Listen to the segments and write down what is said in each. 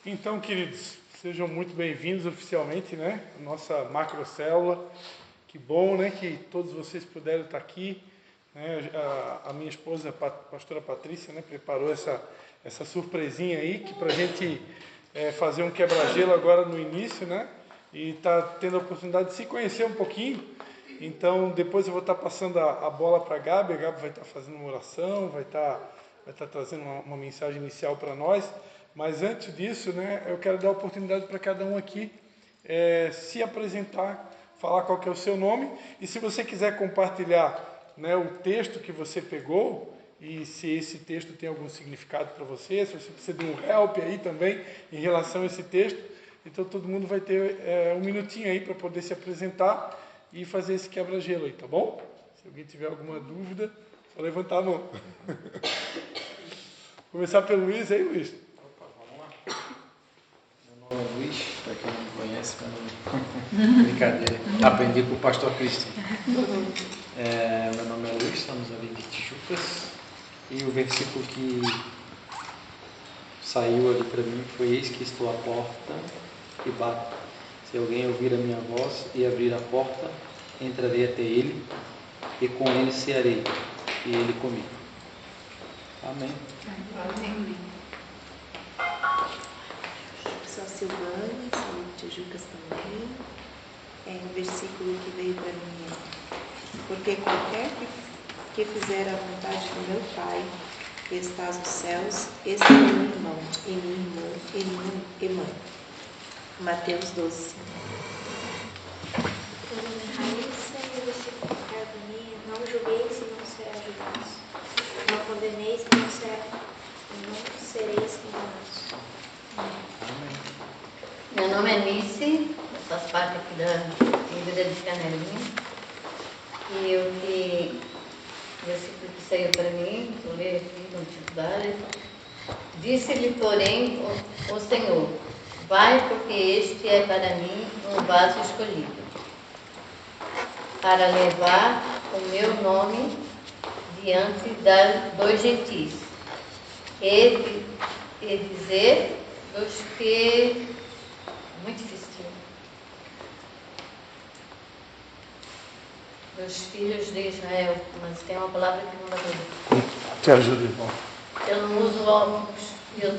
Então, queridos, sejam muito bem-vindos oficialmente, né? A nossa macrocélula. Que bom, né? Que todos vocês puderam estar aqui. Né? A minha esposa, a pastora Patrícia, né? Preparou essa surpresinha aí, que para a gente fazer um quebra-gelo agora no início, né? E está tendo a oportunidade de se conhecer um pouquinho. Então, depois eu vou estar passando a bola para a Gabi vai estar fazendo uma oração, vai estar trazendo uma mensagem inicial para nós. Mas antes disso, né, eu quero dar a oportunidade para cada um aqui se apresentar, falar qual que é o seu nome. E se você quiser compartilhar, né, o texto que você pegou, e se esse texto tem algum significado para você, se você precisa de um help aí também em relação a esse texto, então todo mundo vai ter um minutinho aí para poder se apresentar e fazer esse quebra-gelo aí, tá bom? Se alguém tiver alguma dúvida, só levantar a mão. Começar pelo Luiz aí, Luiz. Meu nome é Luiz, para quem não me conhece, meu nome... Brincadeira, aprendi com o pastor Cristian. Meu nome é Luiz, estamos ali de Tijucas, e o versículo que saiu ali para mim foi: eis que estou à porta e bato. Se alguém ouvir a minha voz e abrir a porta, entrarei até ele, e com ele cearei, e ele comigo. Amém. Amém. Sou a Silvana, sou de Tijucas também. O versículo que veio para mim é: porque qualquer que fizer a vontade do meu Pai, que está nos céus, esse é meu irmão, e minha irmã. Mateus 12. Meu nome é Raíssa e o versículo que cai para mim é: não julgueis e não será julgados. Não condeneis e não sereis condenados. Meu nome é Nice, eu faço parte aqui da Igreja de Canelinha. E o versículo que saiu para mim, vou ler aqui com dificuldade. Disse-lhe, porém, o Senhor: vai, porque este é para mim um vaso escolhido, para levar o meu nome diante dos gentis, e dizer dos que... Muito difícil. Dos filhos de Israel, mas tem uma palavra que não dá para ver. Te ajuda, irmão. Eu não uso óculos,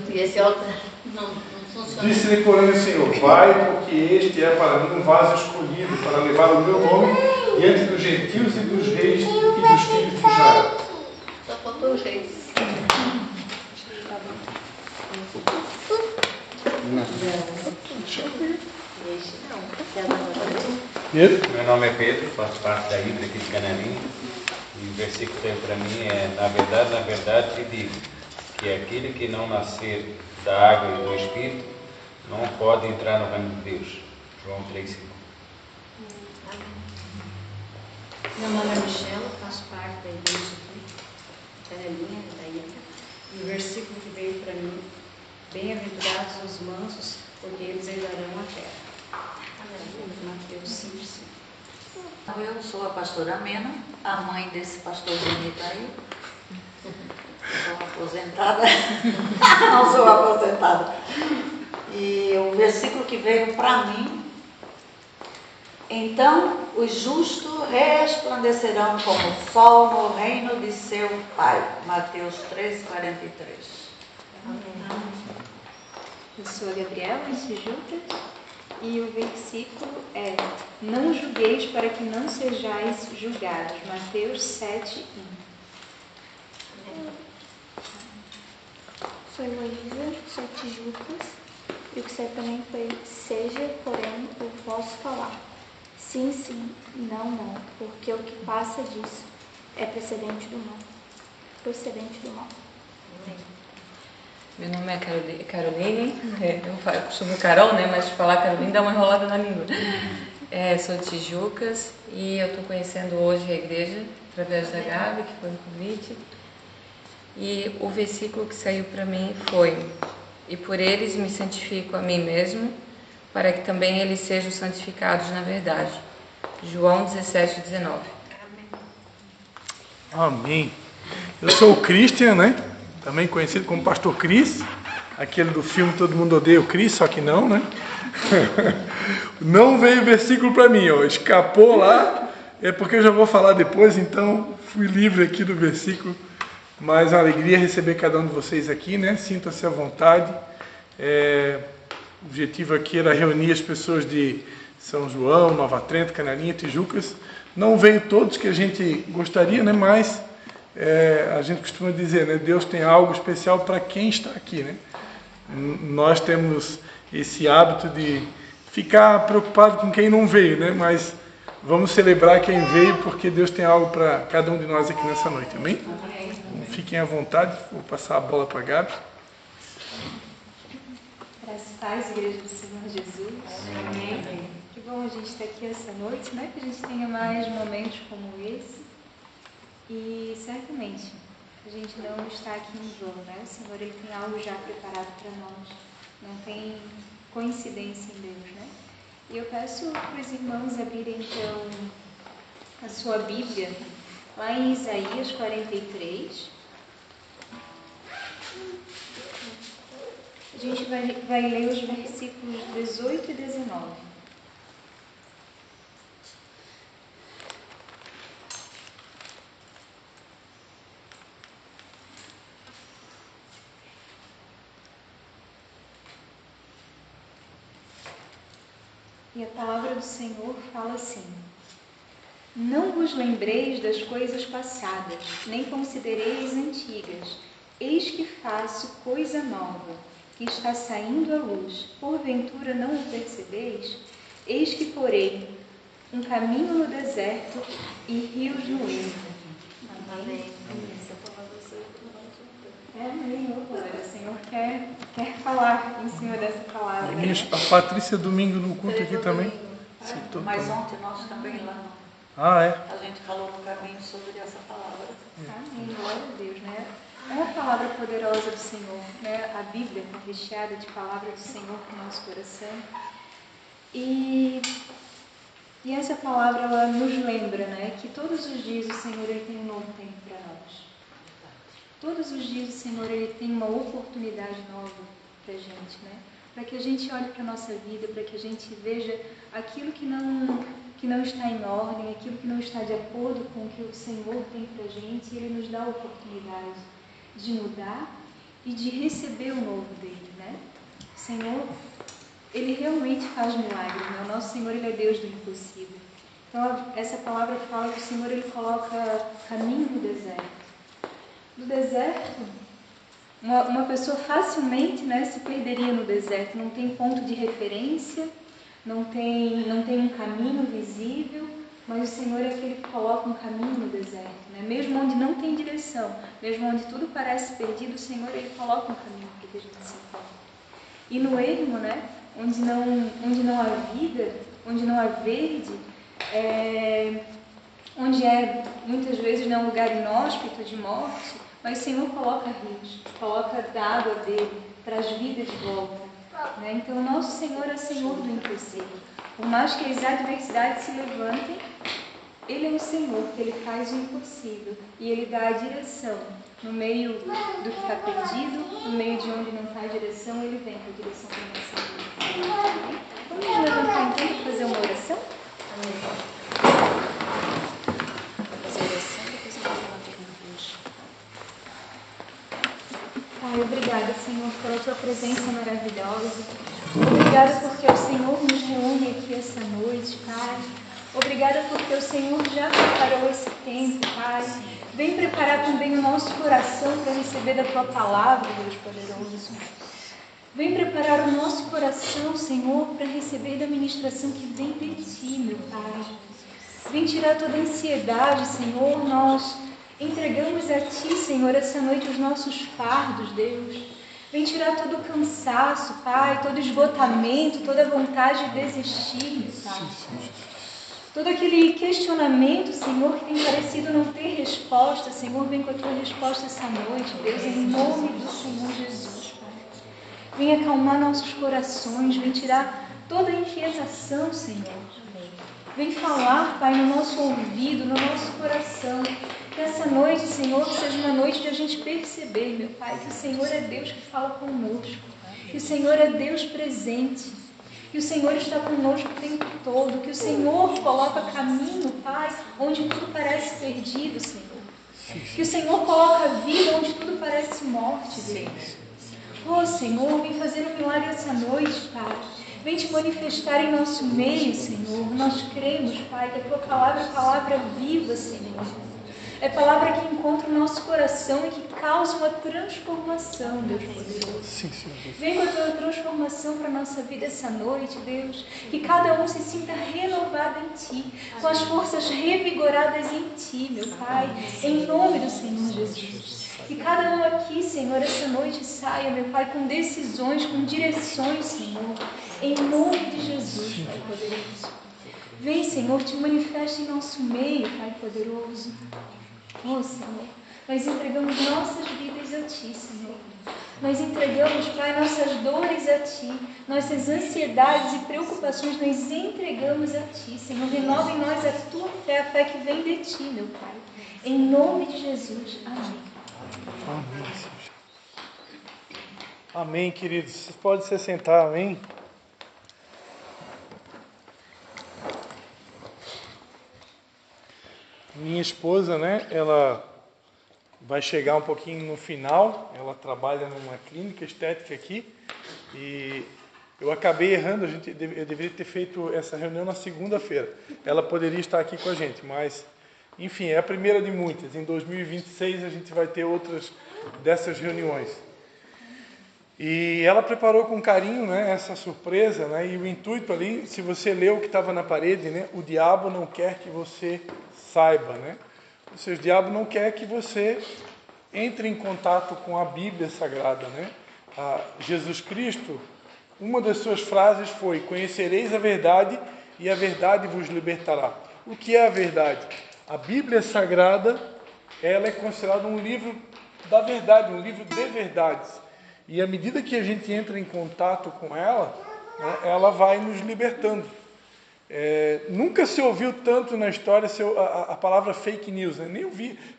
e esse óculos não funciona. Disse-lhe, porém, o Senhor: vai, porque este é para mim um vaso escolhido, para levar o meu nome diante dos gentios e dos reis e dos filhos de Israel. Só faltou os reis. Pedro? Meu nome é Pedro, faço parte da Hidra aqui de Canarim, e o versículo que tem para mim é: na verdade te digo, que aquele que não nascer da água e do Espírito não pode entrar no reino de Deus. João 3,5. Meu nome é Michela, faço parte da igreja aqui, Canelinha, da Ilha. E o versículo que veio para mim: bem-aventurados os mansos, porque eles herdarão a terra. Mateus 5,5. Eu sou a pastora Mena, a mãe desse pastor bonito aí. Sou aposentada. Não sou aposentada. E o versículo que veio para mim: então os justos resplandecerão como o sol no reino de seu Pai. Mateus 13:43. Amém. Eu sou a Gabriela, de Tijucas, e o versículo é: não julgueis para que não sejais julgados. Mateus 7:1. Sou Heloísa, sou de Tijucas, e o que saiu também foi: seja, porém, o vosso falar. Sim, sim, não, não, porque o que passa disso é procedente do mal. Meu nome é Caroline, eu costumo Carol, né? Mas falar Caroline dá uma enrolada na língua. Sou de Tijucas e eu estou conhecendo hoje a igreja através da Gabi, que foi um convite. E o versículo que saiu para mim foi: e por eles me santifico a mim mesmo, para que também eles sejam santificados na verdade. João 17:19. Amém. Eu sou o Christian, né? Também conhecido como Pastor Cris. aquele do filme Todo Mundo Odeia o Chris, só que não, né? Não veio versículo para mim, ó, escapou lá, é porque eu já vou falar depois, então fui livre aqui do versículo, mas a alegria é receber cada um de vocês aqui, né? Sinta-se à vontade. O objetivo aqui era reunir as pessoas de São João, Nova Trento, Canelinha, Tijucas. Não veio todos que a gente gostaria, né? Mas a gente costuma dizer, né? Deus tem algo especial para quem está aqui, né? Nós temos esse hábito de ficar preocupado com quem não veio, né? Mas vamos celebrar quem veio, porque Deus tem algo para cada um de nós aqui nessa noite, amém? Então, fiquem à vontade, vou passar a bola para a Gabi. Graças a Deus, Igreja do Senhor Jesus. Amém. Que bom a gente estar aqui essa noite, né? Que a gente tenha mais momentos como esse. E certamente a gente não está aqui em vão, né? O Senhor, Ele tem algo já preparado para nós. Não tem coincidência em Deus, né? E eu peço para os irmãos abrirem então a sua Bíblia lá em Isaías 43. A gente vai ler os versículos 18 e 19. E a palavra do Senhor fala assim: Não vos lembreis das coisas passadas, nem considereis antigas. Eis que faço coisa nova, que está saindo à luz. Porventura não o percebeis? Eis que porei um caminho no deserto e rios no ermo. Amém. Amém. O Senhor quer falar em cima dessa palavra. A Patrícia domingo no culto aqui também. Mas ontem nós também lá. A gente falou no caminho sobre essa palavra. Amém. Glória a Deus, né? É uma palavra poderosa do Senhor, né? A Bíblia está recheada de palavra do Senhor no nosso coração. E essa palavra, ela nos lembra, né? Que todos os dias o Senhor, Ele tem um novo tempo para nós. Todos os dias o Senhor, Ele tem uma oportunidade nova para a gente, né? Para que a gente olhe para a nossa vida, para que a gente veja aquilo que não está em ordem, aquilo que não está de acordo com o que o Senhor tem para a gente, e Ele nos dá a oportunidade de mudar e de receber o novo dele, né? O Senhor, Ele realmente faz milagres, né? O nosso Senhor, Ele é Deus do impossível. Então, essa palavra fala que o Senhor, Ele coloca caminho no deserto. No deserto, uma pessoa facilmente, né, se perderia no deserto. Não tem ponto de referência, não tem um caminho visível, mas o Senhor é aquele que coloca um caminho no deserto, né? Mesmo onde não tem direção, mesmo onde tudo parece perdido, o Senhor, Ele coloca um caminho para que a gente se encontre. E no ermo, né, onde não há vida, onde não há verde, onde é muitas vezes um lugar inóspito de morte, mas o Senhor coloca rios, coloca da água dele, traz vida de volta, né? Então o nosso Senhor é Senhor do impossível. Por mais que as adversidades se levantem, Ele é o Senhor, que Ele faz o impossível e Ele dá a direção. No meio do que está perdido, no meio de onde não está a direção, Ele vem com a direção para a nossa vida. Vamos nos levantar então para fazer uma oração? Amém. Pai, obrigada, Senhor, pela Tua presença maravilhosa. Obrigada porque o Senhor nos reúne aqui essa noite, Pai. Obrigada porque o Senhor já preparou esse tempo, Pai. Vem preparar também o nosso coração para receber da Tua palavra, Deus poderoso. Vem preparar o nosso coração, Senhor, para receber da ministração que vem de Ti, meu Pai. Vem tirar toda a ansiedade, Senhor. Nós entregamos a Ti, Senhor, essa noite os nossos fardos, Deus. Vem tirar todo o cansaço, Pai, todo o esgotamento, toda a vontade de desistir, meu Pai. Todo aquele questionamento, Senhor, que tem parecido não ter resposta, Senhor, vem com a Tua resposta essa noite, Deus, em nome do Senhor Jesus, Pai. Vem acalmar nossos corações, vem tirar toda a inquietação, Senhor. Vem falar, Pai, no nosso ouvido, no nosso coração. Que essa noite, Senhor, seja uma noite de a gente perceber, meu Pai, que o Senhor é Deus que fala conosco, que o Senhor é Deus presente, que o Senhor está conosco o tempo todo, que o Senhor coloca caminho, Pai, onde tudo parece perdido, Senhor. Que o Senhor coloca vida onde tudo parece morte, Deus. Oh, Senhor, vem fazer um milagre essa noite, Pai. Vem te manifestar em nosso meio, Senhor. Nós cremos, Pai, que a Tua palavra é palavra viva, Senhor. É palavra que encontra o nosso coração e que causa uma transformação, Deus poderoso. Sim, Senhor. Vem com a Tua transformação para a nossa vida essa noite, Deus. Que cada um se sinta renovado em Ti, com as forças revigoradas em Ti, meu Pai. Em nome do Senhor Jesus. Que cada um aqui, Senhor, essa noite saia, meu Pai, com decisões, com direções, Senhor. Em nome de Jesus, Pai poderoso. Vem, Senhor, te manifesta em nosso meio, Pai poderoso. Oh, Senhor, nós entregamos nossas vidas a Ti, Senhor. Nós entregamos, Pai, nossas dores a Ti, nossas ansiedades e preocupações nós entregamos a Ti, Senhor. Renova em nós a Tua fé, a fé que vem de Ti, meu Pai. Em nome de Jesus. Amém. Amém, Senhor. Amém, queridos. Vocês podem se sentar, amém? Minha esposa, né, ela vai chegar um pouquinho no final, ela trabalha numa clínica estética aqui, e eu acabei errando, eu deveria ter feito essa reunião na segunda-feira. Ela poderia estar aqui com a gente, mas, enfim, é a primeira de muitas. Em 2026 a gente vai ter outras dessas reuniões. E ela preparou com carinho, né, essa surpresa, né, e o intuito ali, se você leu o que estava na parede, né, o diabo não quer que você saiba, né? Ou seja, o diabo não quer que você entre em contato com a Bíblia Sagrada, né? Jesus Cristo, uma das suas frases foi: conhecereis a verdade e a verdade vos libertará. O que é a verdade? A Bíblia Sagrada, ela é considerada um livro da verdade, um livro de verdades. E à medida que a gente entra em contato com ela, né, ela vai nos libertando. Nunca se ouviu tanto na história a palavra fake news, né?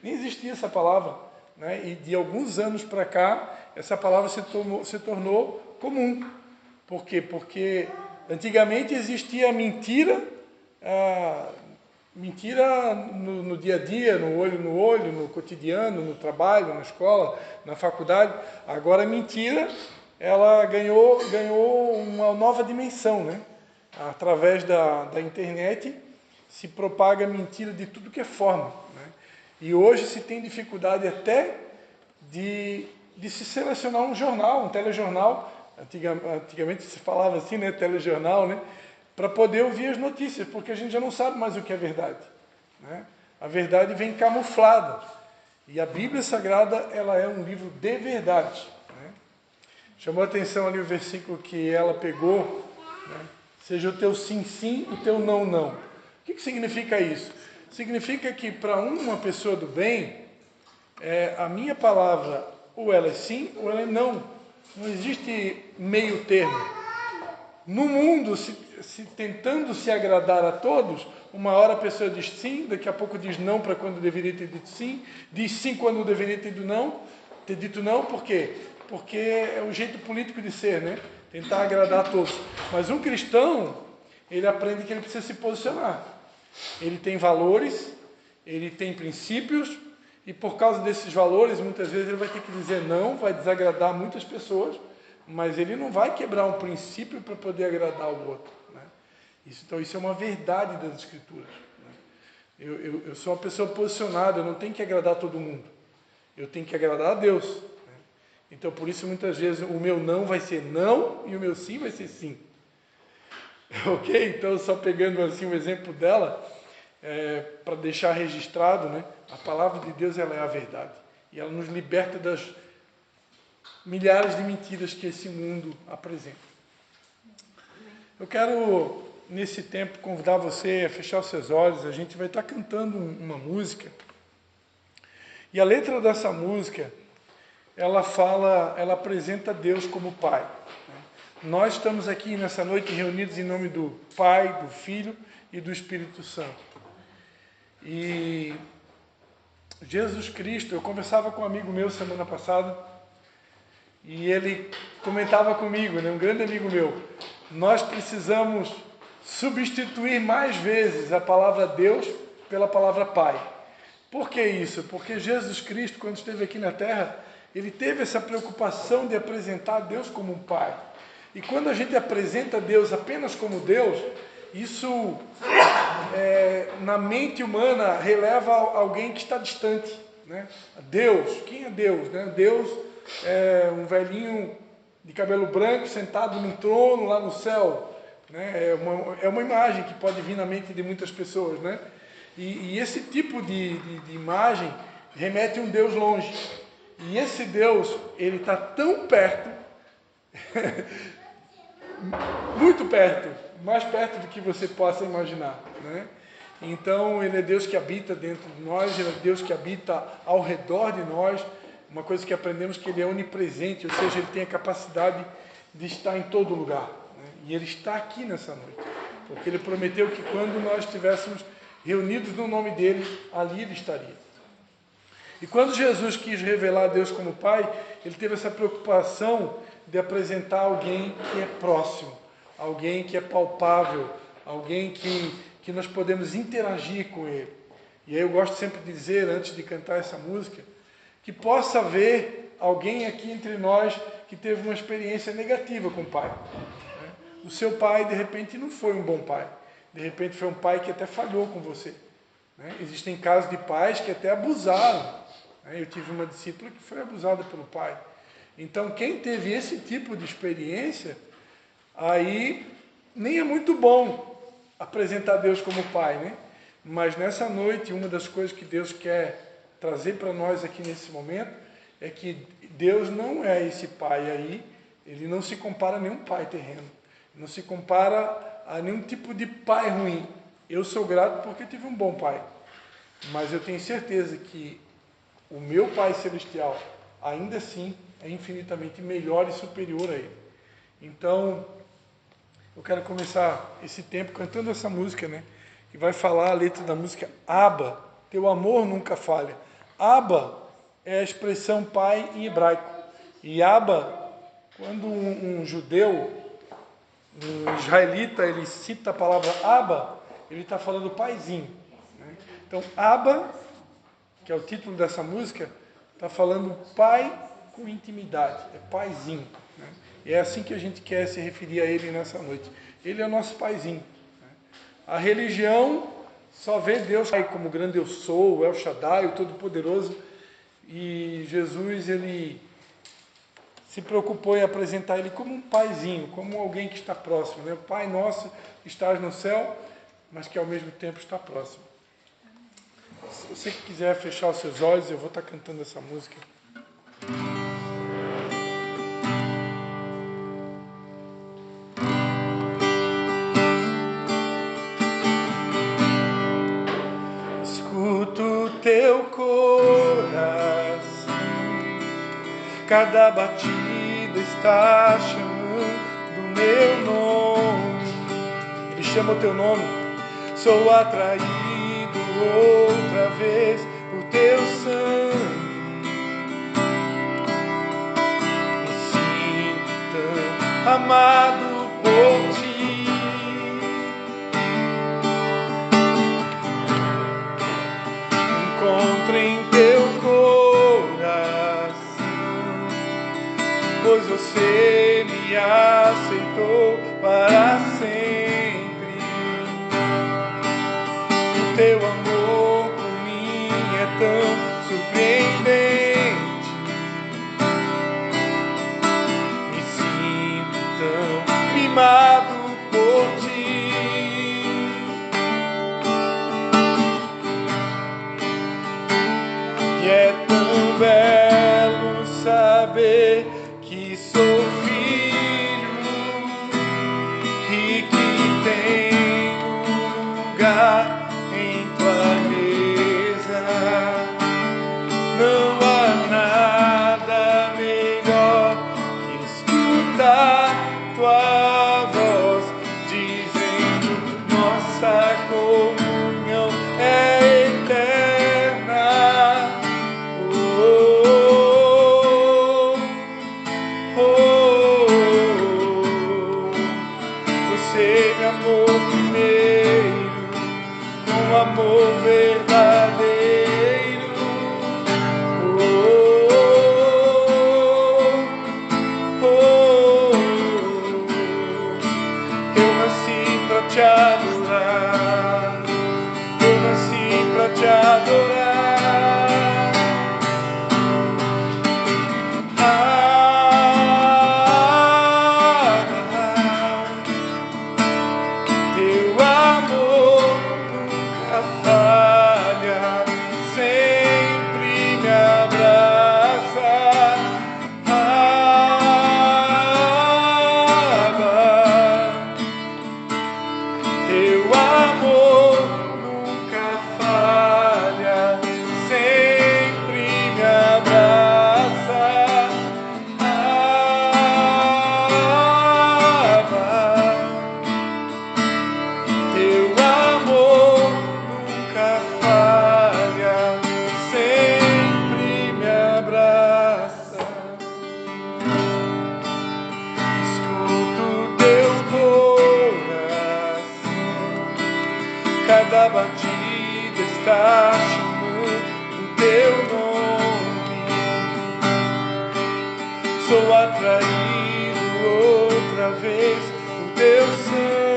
Nem existia essa palavra, né? E de alguns anos para cá, essa palavra se tornou comum. Por quê? Porque antigamente existia a mentira, no dia a dia, no olho, no cotidiano, no trabalho, na escola, na faculdade. Agora a mentira, ela ganhou uma nova dimensão, né? Através da internet se propaga mentira de tudo que é forma, né? E hoje se tem dificuldade até de se selecionar um jornal, um telejornal. Antigamente se falava assim, né, telejornal, né, para poder ouvir as notícias, porque a gente já não sabe mais o que é verdade, né? A verdade vem camuflada, e a Bíblia Sagrada, ela é um livro de verdade, né? Chamou a atenção ali o versículo que ela pegou, né? Seja o teu sim, sim, o teu não, não. O que significa isso? Significa que para uma pessoa do bem, a minha palavra, ou ela é sim, ou ela é não. Não existe meio termo. No mundo, tentando se agradar a todos, uma hora a pessoa diz sim, daqui a pouco diz não para quando deveria ter dito sim, diz sim quando deveria ter dito não, por quê? Porque é o jeito político de ser, né? Tentar agradar a todos. Mas um cristão, ele aprende que ele precisa se posicionar. Ele tem valores, ele tem princípios, e por causa desses valores, muitas vezes ele vai ter que dizer não, vai desagradar muitas pessoas, mas ele não vai quebrar um princípio para poder agradar o outro, né? Então isso é uma verdade das Escrituras, né? Eu sou uma pessoa posicionada, eu não tenho que agradar todo mundo. Eu tenho que agradar a Deus, né? Então por isso muitas vezes o meu não vai ser não e o meu sim vai ser sim. Ok? Então só pegando assim um exemplo dela, para deixar registrado, né? A palavra de Deus, ela é a verdade. E ela nos liberta das milhares de mentiras que esse mundo apresenta. Eu quero, nesse tempo, convidar você a fechar os seus olhos. A gente vai estar cantando uma música. E a letra dessa música, ela apresenta Deus como Pai, né? Nós estamos aqui nessa noite reunidos em nome do Pai, do Filho e do Espírito Santo. E Jesus Cristo, eu conversava com um amigo meu semana passada, e ele comentava comigo, né, um grande amigo meu, nós precisamos substituir mais vezes a palavra Deus pela palavra Pai. Por que isso? Porque Jesus Cristo, quando esteve aqui na Terra, ele teve essa preocupação de apresentar Deus como um Pai. E quando a gente apresenta Deus apenas como Deus, isso na mente humana releva alguém que está distante, né? Deus, quem é Deus? Né? Deus é um velhinho de cabelo branco sentado num trono lá no céu, né? É uma imagem que pode vir na mente de muitas pessoas, né? E esse tipo de imagem remete a um Deus longe. E esse Deus, ele está tão perto, muito perto, mais perto do que você possa imaginar, né? Então, ele é Deus que habita dentro de nós, ele é Deus que habita ao redor de nós. Uma coisa que aprendemos que ele é onipresente, ou seja, ele tem a capacidade de estar em todo lugar, né? E ele está aqui nessa noite, porque ele prometeu que quando nós estivéssemos reunidos no nome dele, ali ele estaria. E quando Jesus quis revelar a Deus como Pai, ele teve essa preocupação de apresentar alguém que é próximo, alguém que é palpável, alguém que nós podemos interagir com ele. E aí eu gosto sempre de dizer, antes de cantar essa música, que possa haver alguém aqui entre nós que teve uma experiência negativa com o pai. O seu pai, de repente, não foi um bom pai. De repente, foi um pai que até falhou com você. Existem casos de pais que até abusaram. Eu tive uma discípula que foi abusada pelo pai. Então, quem teve esse tipo de experiência, aí nem é muito bom apresentar Deus como pai, né? Mas nessa noite, uma das coisas que Deus quer trazer para nós aqui nesse momento é que Deus não é esse pai aí, ele não se compara a nenhum pai terreno, não se compara a nenhum tipo de pai ruim. Eu sou grato porque tive um bom pai, mas eu tenho certeza que o meu Pai Celestial ainda assim é infinitamente melhor e superior a ele. Então, eu quero começar esse tempo cantando essa música, né? Que vai falar a letra da música Abba, teu amor nunca falha. Abba é a expressão pai em hebraico. E Abba, quando um judeu, um israelita, ele cita a palavra Abba, ele está falando paizinho, né? Então, Abba, que é o título dessa música, está falando pai com intimidade, é paizinho, né? E é assim que a gente quer se referir a ele nessa noite. Ele é o nosso paizinho, né? A religião só vê Deus como grande eu sou, o El Shaddai, o Todo-Poderoso, e Jesus, ele se preocupou em apresentar ele como um paizinho, como alguém que está próximo, né? O Pai nosso que estás no céu, mas que ao mesmo tempo está próximo. Se você quiser fechar os seus olhos, eu vou estar cantando essa música. Escuto teu coração, cada batida está chamando meu nome. Ele chama o teu nome. Sou atraído outra vez por teu sangue. Me sinto tão amado por ti. Encontro em teu coração, pois você me aceitou para sempre. O teu amor por mim é tão surpreendente. Me sinto tão mimado por ti. E é tão belo saber que sou filho e que tenho lugar em tua mesa. Não há nada melhor que escutar tua voz dizendo: nossa comunhão é eterna. cada batida está chamando o teu nome. Sou atraído outra vez por teu sangue.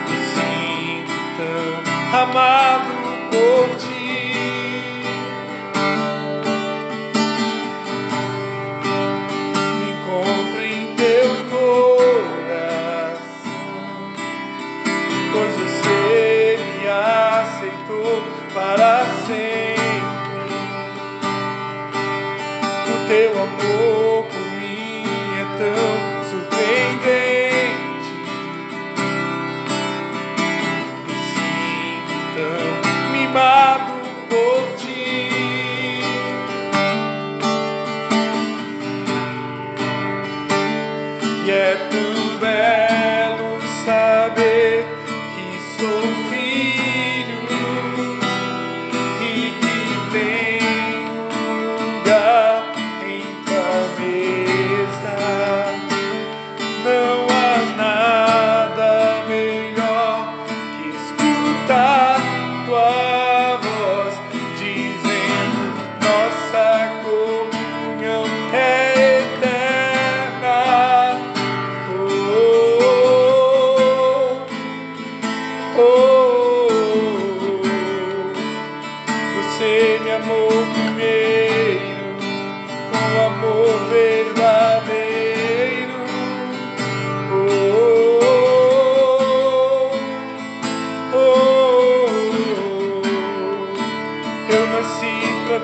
Me sinto tão amado por ti. Para sempre, o teu amor por mim é tão surpreendente. Me sinto tão mimado por ti. E é tão belo saber que sou filho.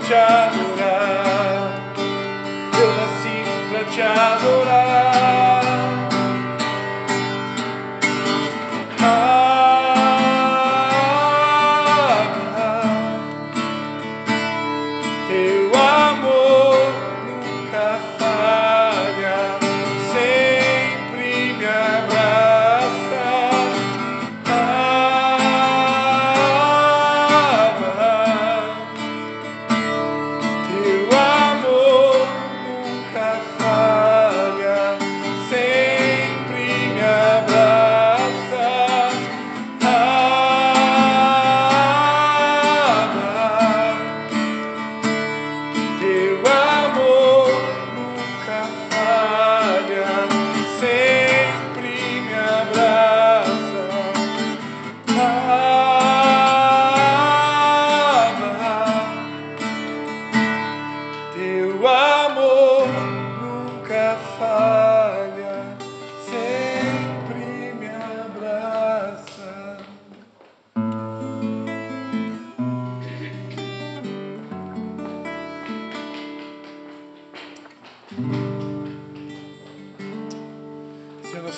Te adorar, eu nasci pra te adorar. Teu amor nunca falha, sempre me abraça.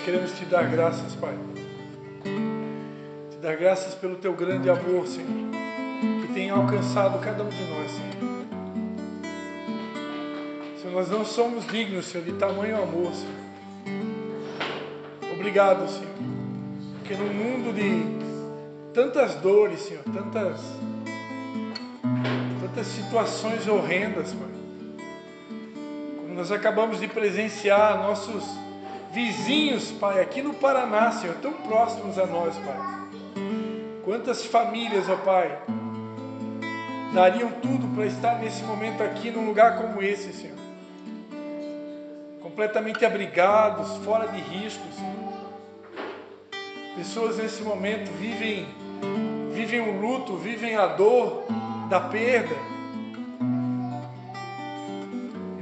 Queremos te dar graças, Pai. Te dar graças pelo teu grande amor, Senhor, que tem alcançado cada um de nós, Senhor. Senhor, nós não somos dignos, Senhor, de tamanho amor, Senhor. Obrigado, Senhor, porque no mundo de tantas dores, Senhor, tantas situações horrendas, Pai, como nós acabamos de presenciar nossos vizinhos, Pai, aqui no Paraná, Senhor, tão próximos a nós, Pai. Quantas famílias, ó Pai, dariam tudo para estar nesse momento aqui num lugar como esse, Senhor. Completamente abrigados, fora de riscos, Senhor. Pessoas nesse momento vivem o luto, vivem a dor da perda.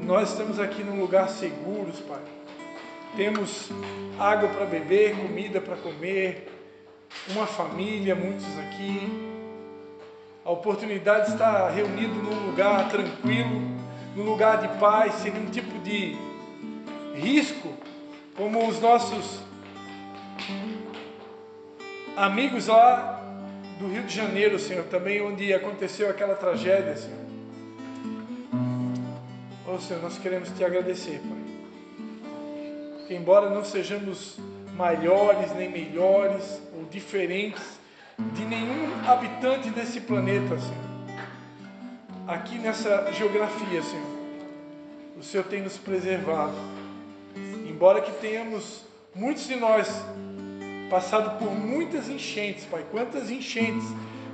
E nós estamos aqui num lugar seguros, Pai. Temos água para beber, comida para comer, uma família, muitos aqui. A oportunidade de estar reunido num lugar tranquilo, num lugar de paz, sem nenhum tipo de risco, como os nossos amigos lá do Rio de Janeiro, Senhor, também onde aconteceu aquela tragédia, Senhor. Oh, Senhor, nós queremos te agradecer, Pai. Que embora não sejamos maiores, nem melhores, ou diferentes de nenhum habitante desse planeta, Senhor, aqui nessa geografia, Senhor, o Senhor tem nos preservado. Embora que tenhamos, muitos de nós, passado por muitas enchentes, Pai. Quantas enchentes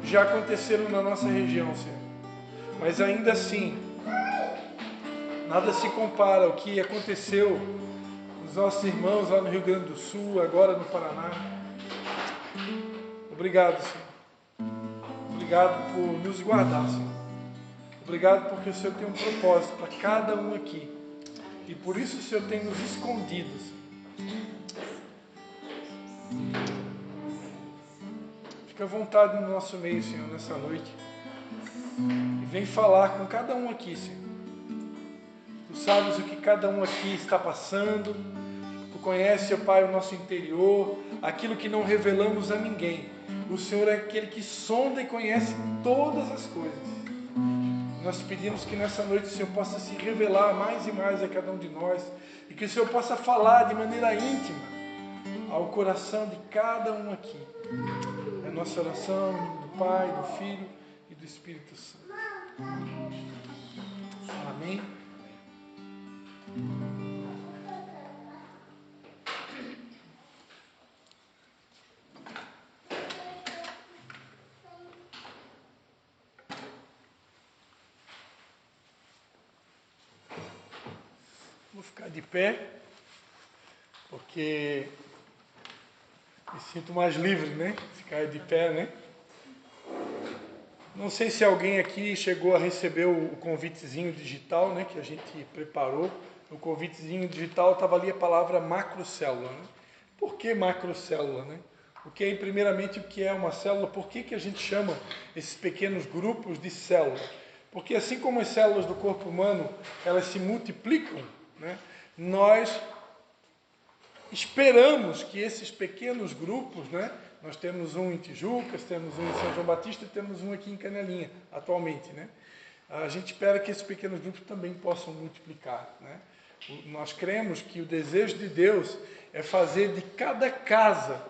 já aconteceram na nossa região, Senhor. Mas ainda assim, nada se compara ao que aconteceu com os nossos irmãos lá no Rio Grande do Sul, agora no Paraná. Obrigado, Senhor. Obrigado por nos guardar, Senhor. Obrigado porque o Senhor tem um propósito para cada um aqui. E por isso o Senhor tem nos escondido, Senhor. Fica à vontade no nosso meio, Senhor, nessa noite. E vem falar com cada um aqui, Senhor. Tu sabes o que cada um aqui está passando. Tu conheces, ó Pai, o nosso interior, aquilo que não revelamos a ninguém. O Senhor é aquele que sonda e conhece todas as coisas. Nós pedimos que nessa noite o Senhor possa se revelar mais e mais a cada um de nós e que o Senhor possa falar de maneira íntima ao coração de cada um aqui. É a nossa oração em nome do Pai, do Filho e do Espírito Santo. Amém. Vou ficar de pé, porque me sinto mais livre, né? Ficar de pé, né? Não sei se alguém aqui chegou a receber o convitezinho digital, né? Que a gente preparou. O convitezinho digital estava ali a palavra macrocélula, né? Por que macrocélula, né? Primeiramente, o que é uma célula? Por que a gente chama esses pequenos grupos de células? Porque assim como as células do corpo humano, elas se multiplicam, né? Nós esperamos que esses pequenos grupos, né? Nós temos um em Tijucas, temos um em São João Batista e temos um aqui em Canelinha, atualmente, né? A gente espera que esses pequenos grupos também possam multiplicar, né? Nós cremos que o desejo de Deus é fazer de cada casa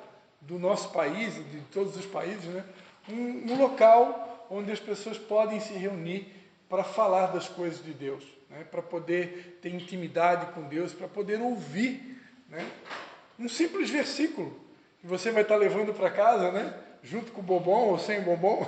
do nosso país, de todos os países, né? Um local onde as pessoas podem se reunir para falar das coisas de Deus, né? Para poder ter intimidade com Deus, para poder ouvir, né? Um simples versículo que você vai estar levando para casa, né? Junto com o bombom ou sem bombom.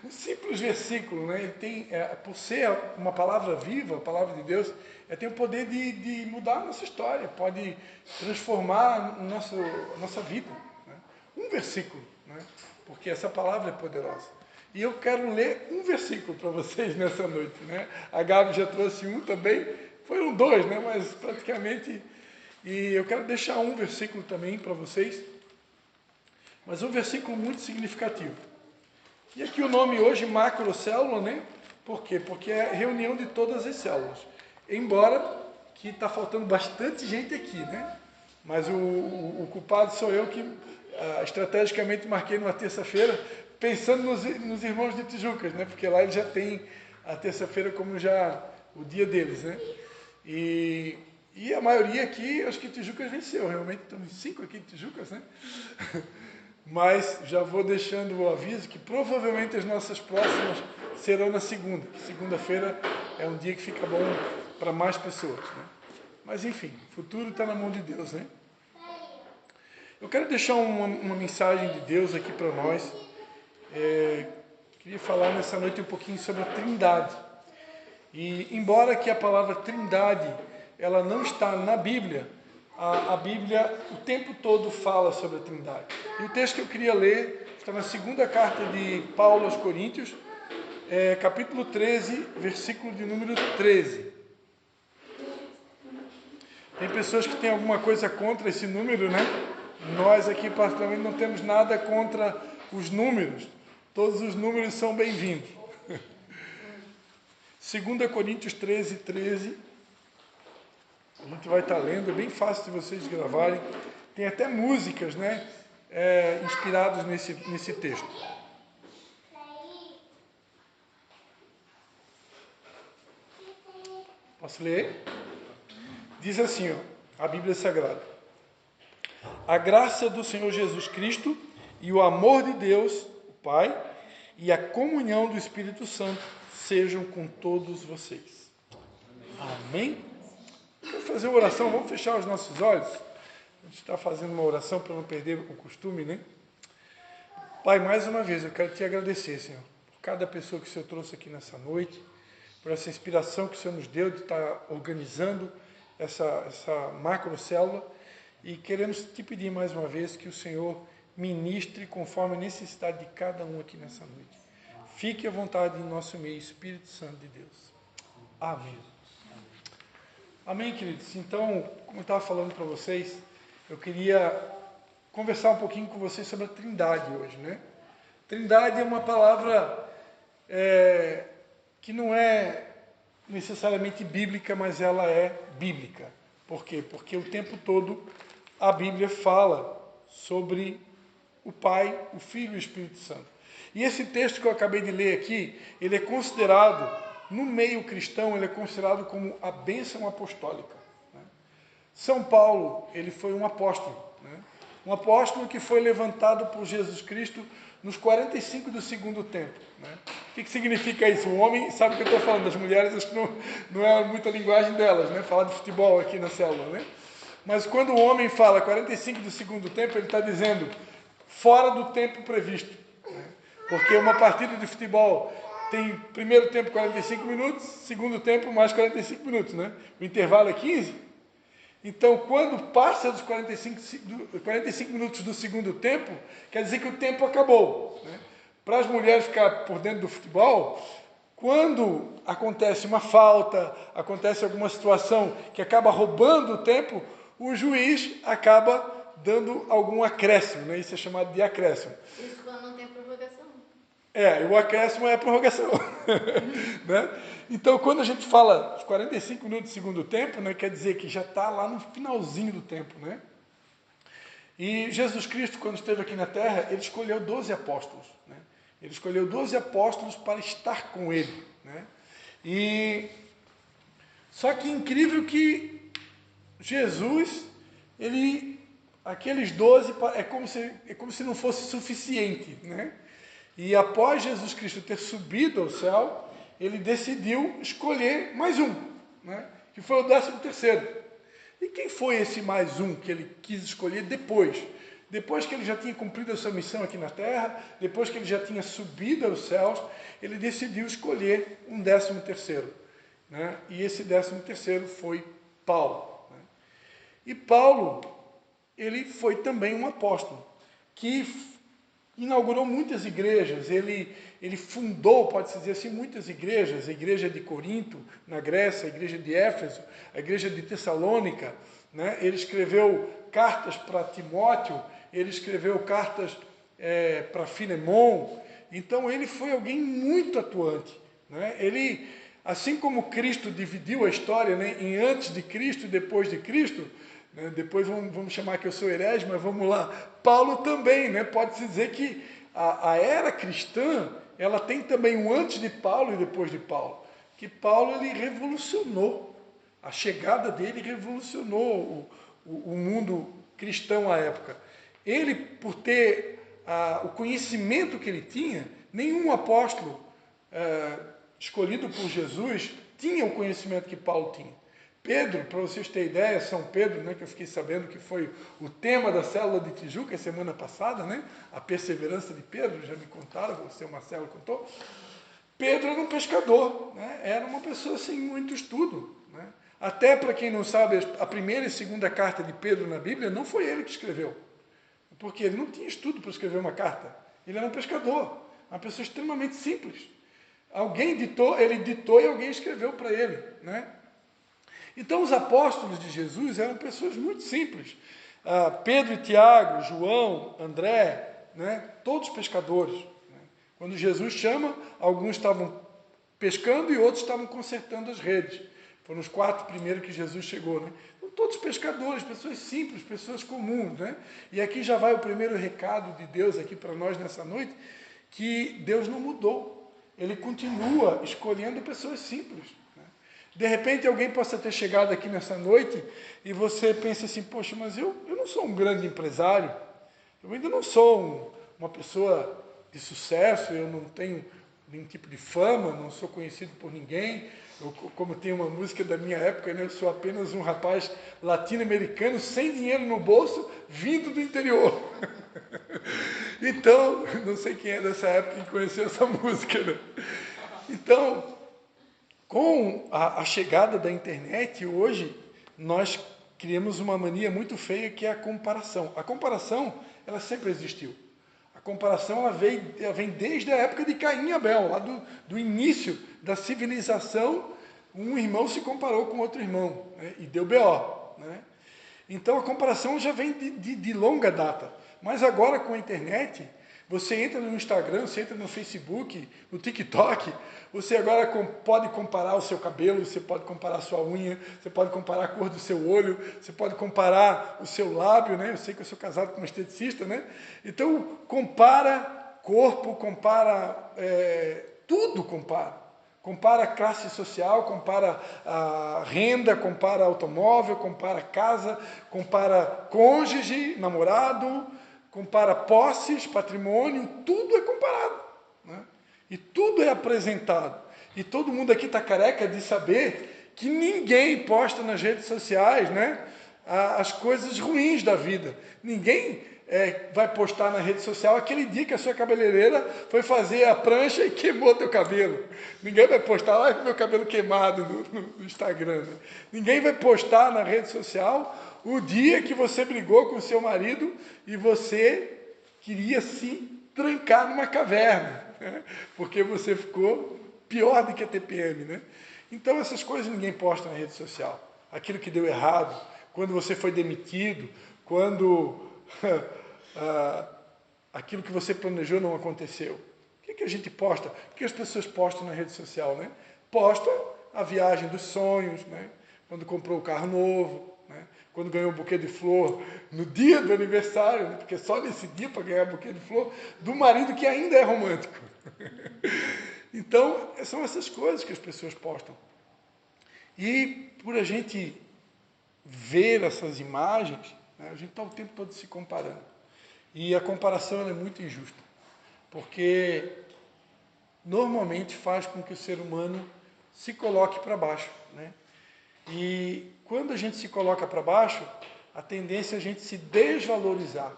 Um simples versículo, né? Ele tem, por ser uma palavra viva, a palavra de Deus, tem o poder de mudar a nossa história, pode transformar a nossa vida, né? Um versículo, né? Porque essa palavra é poderosa. E eu quero ler um versículo para vocês nessa noite, né? A Gabi já trouxe um também, foram dois, né? Mas praticamente... E eu quero deixar um versículo também para vocês, mas um versículo muito significativo. E aqui o nome hoje, macrocélula, né? Por quê? Porque é reunião de todas as células. Embora que está faltando bastante gente aqui, né? Mas o culpado sou eu que estrategicamente marquei numa terça-feira, pensando nos irmãos de Tijucas, né? Porque lá eles já têm a terça-feira como já o dia deles, né? E a maioria aqui, acho que Tijucas venceu, realmente estamos 5 aqui de Tijucas, né? Mas já vou deixando o aviso que provavelmente as nossas próximas serão na segunda, que segunda-feira é um dia que fica bom para mais pessoas, né? Mas enfim, o futuro está na mão de Deus, né? Eu quero deixar uma mensagem de Deus aqui para nós. Queria falar nessa noite um pouquinho sobre a Trindade. E embora que a palavra Trindade ela não está na Bíblia, a Bíblia o tempo todo fala sobre a Trindade. E o texto que eu queria ler está na segunda carta de Paulo aos Coríntios, capítulo 13, versículo de número 13. Tem pessoas que têm alguma coisa contra esse número, né? Nós aqui, particularmente, não temos nada contra os números. Todos os números são bem-vindos. 2 Coríntios 13, 13. A gente vai estar lendo, é bem fácil de vocês gravarem. Tem até músicas, né? Inspiradas nesse texto. Posso ler? Diz assim, ó, a Bíblia Sagrada. A graça do Senhor Jesus Cristo e o amor de Deus, o Pai, e a comunhão do Espírito Santo sejam com todos vocês. Amém? Vamos fazer uma oração, vamos fechar os nossos olhos. estar fazendo uma oração para não perder o costume, né? Pai, mais uma vez eu quero te agradecer, Senhor, por cada pessoa que o Senhor trouxe aqui nessa noite, por essa inspiração que o Senhor nos deu de estar organizando essa macrocélula, e queremos te pedir mais uma vez que o Senhor ministre conforme a necessidade de cada um aqui nessa noite. Fique à vontade em nosso meio, Espírito Santo de Deus. Amém. Amém, queridos? Então, como eu estava falando para vocês, eu queria conversar um pouquinho com vocês sobre a Trindade hoje, né? Trindade é uma palavra que não é necessariamente bíblica, mas ela é bíblica. Por quê? Porque o tempo todo a Bíblia fala sobre o Pai, o Filho e o Espírito Santo. E esse texto que eu acabei de ler aqui, ele é considerado, no meio cristão, ele é considerado como a bênção apostólica, né? São Paulo, ele foi um apóstolo, né? Um apóstolo que foi levantado por Jesus Cristo nos 45 do segundo tempo, né? O que significa isso? O homem, sabe o que eu estou falando, das mulheres, acho que não é muita linguagem delas, né? Falar de futebol aqui na célula, né? Mas quando o homem fala 45 do segundo tempo, ele está dizendo fora do tempo previsto, né? Porque uma partida de futebol tem primeiro tempo 45 minutos, segundo tempo mais 45 minutos, né? O intervalo é 15. Então, quando passa dos 45 minutos do segundo tempo, quer dizer que o tempo acabou, né? Para as mulheres ficar por dentro do futebol, quando acontece uma falta, acontece alguma situação que acaba roubando o tempo, o juiz acaba dando algum acréscimo, né? Isso é chamado de acréscimo. Isso quando não tem prorrogação. O acréscimo é a prorrogação. Né? Então, quando a gente fala os 45 minutos do segundo tempo, né, quer dizer que já está lá no finalzinho do tempo, né? E Jesus Cristo, quando esteve aqui na Terra, ele escolheu 12 apóstolos, né? Ele escolheu 12 apóstolos para estar com ele, né? E só que incrível que Jesus, aqueles 12 é como se não fosse suficiente, né? E após Jesus Cristo ter subido ao céu, ele decidiu escolher mais um, né? Que foi o 13º. E quem foi esse mais um que ele quis escolher depois? Depois que ele já tinha cumprido a sua missão aqui na Terra, depois que ele já tinha subido aos céus, ele decidiu escolher um 13º, né? E esse 13º foi Paulo, né? E Paulo, ele foi também um apóstolo, que inaugurou muitas igrejas, ele fundou, pode-se dizer assim, muitas igrejas, a igreja de Corinto, na Grécia, a igreja de Éfeso, a igreja de Tessalônica, né? Ele escreveu cartas para Timóteo, ele escreveu cartas para Filemon. Então ele foi alguém muito atuante, né? Ele, assim como Cristo dividiu a história, né, em antes de Cristo e depois de Cristo, né? Depois vamos chamar que eu sou herege, mas vamos lá. Paulo também, né? Pode-se dizer que a era cristã, ela tem também um antes de Paulo e depois de Paulo. Que Paulo, ele revolucionou, a chegada dele revolucionou o mundo cristão à época. Ele, por ter o conhecimento que ele tinha, nenhum apóstolo escolhido por Jesus tinha o conhecimento que Paulo tinha. Pedro, para vocês terem ideia, São Pedro, né, que eu fiquei sabendo que foi o tema da célula de Tijuca semana passada, né, a perseverança de Pedro, já me contaram, você, Marcelo, contou. Pedro era um pescador, né, era uma pessoa sem muito estudo, né. Até para quem não sabe, a primeira e segunda carta de Pedro na Bíblia não foi ele que escreveu, porque ele não tinha estudo para escrever uma carta, ele era um pescador, uma pessoa extremamente simples. Alguém ditou, ele ditou e alguém escreveu para ele, né. Então, os apóstolos de Jesus eram pessoas muito simples. Pedro e Tiago, João, André, né, todos pescadores, né? Quando Jesus chama, alguns estavam pescando e outros estavam consertando as redes. Foram os 4 primeiros que Jesus chegou, né? Então, todos pescadores, pessoas simples, pessoas comuns, né? E aqui já vai o primeiro recado de Deus aqui para nós nessa noite, que Deus não mudou. Ele continua escolhendo pessoas simples. De repente alguém possa ter chegado aqui nessa noite e você pensa assim, poxa, mas eu não sou um grande empresário, eu ainda não sou uma pessoa de sucesso, eu não tenho nenhum tipo de fama, não sou conhecido por ninguém. Como tem uma música da minha época, né? Eu sou apenas um rapaz latino-americano sem dinheiro no bolso, vindo do interior. Então, não sei quem é dessa época que conheceu essa música, né? Então, com a chegada da internet, hoje, nós criamos uma mania muito feia, que é a comparação. A comparação, ela sempre existiu. A comparação, ela vem desde a época de Caim e Abel, lá do início da civilização. Um irmão se comparou com outro irmão, né? E deu B.O., né? Então, a comparação já vem de longa data. Mas agora, com a internet, você entra no Instagram, você entra no Facebook, no TikTok, você agora pode comparar o seu cabelo, você pode comparar a sua unha, você pode comparar a cor do seu olho, você pode comparar o seu lábio, né? Eu sei que eu sou casado com uma esteticista, né? Então, compara corpo, compara tudo, compara classe social, compara a renda, compara automóvel, compara casa, compara cônjuge, namorado, compara posses, patrimônio, tudo é comparado, né? E tudo é apresentado. E todo mundo aqui está careca de saber que ninguém posta nas redes sociais, né, as coisas ruins da vida. Ninguém vai postar na rede social aquele dia que a sua cabeleireira foi fazer a prancha e queimou teu cabelo. Ninguém vai postar, olha meu cabelo queimado no Instagram. Né? Ninguém vai postar na rede social o dia que você brigou com o seu marido e você queria se trancar numa caverna, né? Porque você ficou pior do que a TPM. Né? Então essas coisas ninguém posta na rede social. Aquilo que deu errado, quando você foi demitido, quando aquilo que você planejou não aconteceu. O que a gente posta? O que as pessoas postam na rede social? Né? Postam a viagem dos sonhos, né? Quando comprou o carro novo, né? Quando ganhou um buquê de flor no dia do aniversário, né? Porque só nesse dia para ganhar buquê de flor do marido que ainda é romântico. Então, são essas coisas que as pessoas postam. E por a gente ver essas imagens, né, a gente está o tempo todo se comparando. E a comparação ela é muito injusta, porque normalmente faz com que o ser humano se coloque para baixo, né? E quando a gente se coloca para baixo, a tendência é a gente se desvalorizar.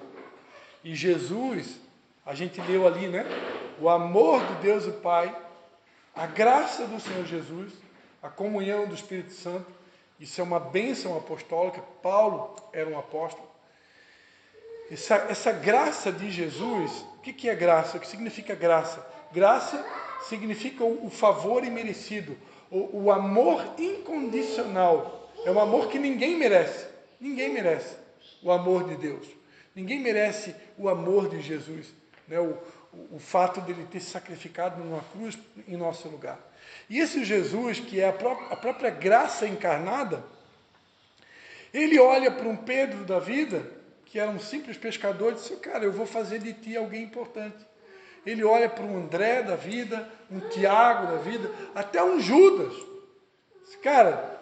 E Jesus, a gente leu ali, né? O amor de Deus o Pai, a graça do Senhor Jesus, a comunhão do Espírito Santo, isso é uma bênção apostólica. Paulo era um apóstolo. Essa graça de Jesus, o que é graça? O que significa graça? Graça significa o favor imerecido, o amor incondicional. É um amor que ninguém merece. Ninguém merece o amor de Deus. Ninguém merece o amor de Jesus, né? O fato dele ter se sacrificado numa cruz em nosso lugar. E esse Jesus, que é a própria graça encarnada, ele olha para um Pedro da vida, que era um simples pescador, e disse, cara, eu vou fazer de ti alguém importante. Ele olha para um André da vida, um Tiago da vida, até um Judas. Diz, cara,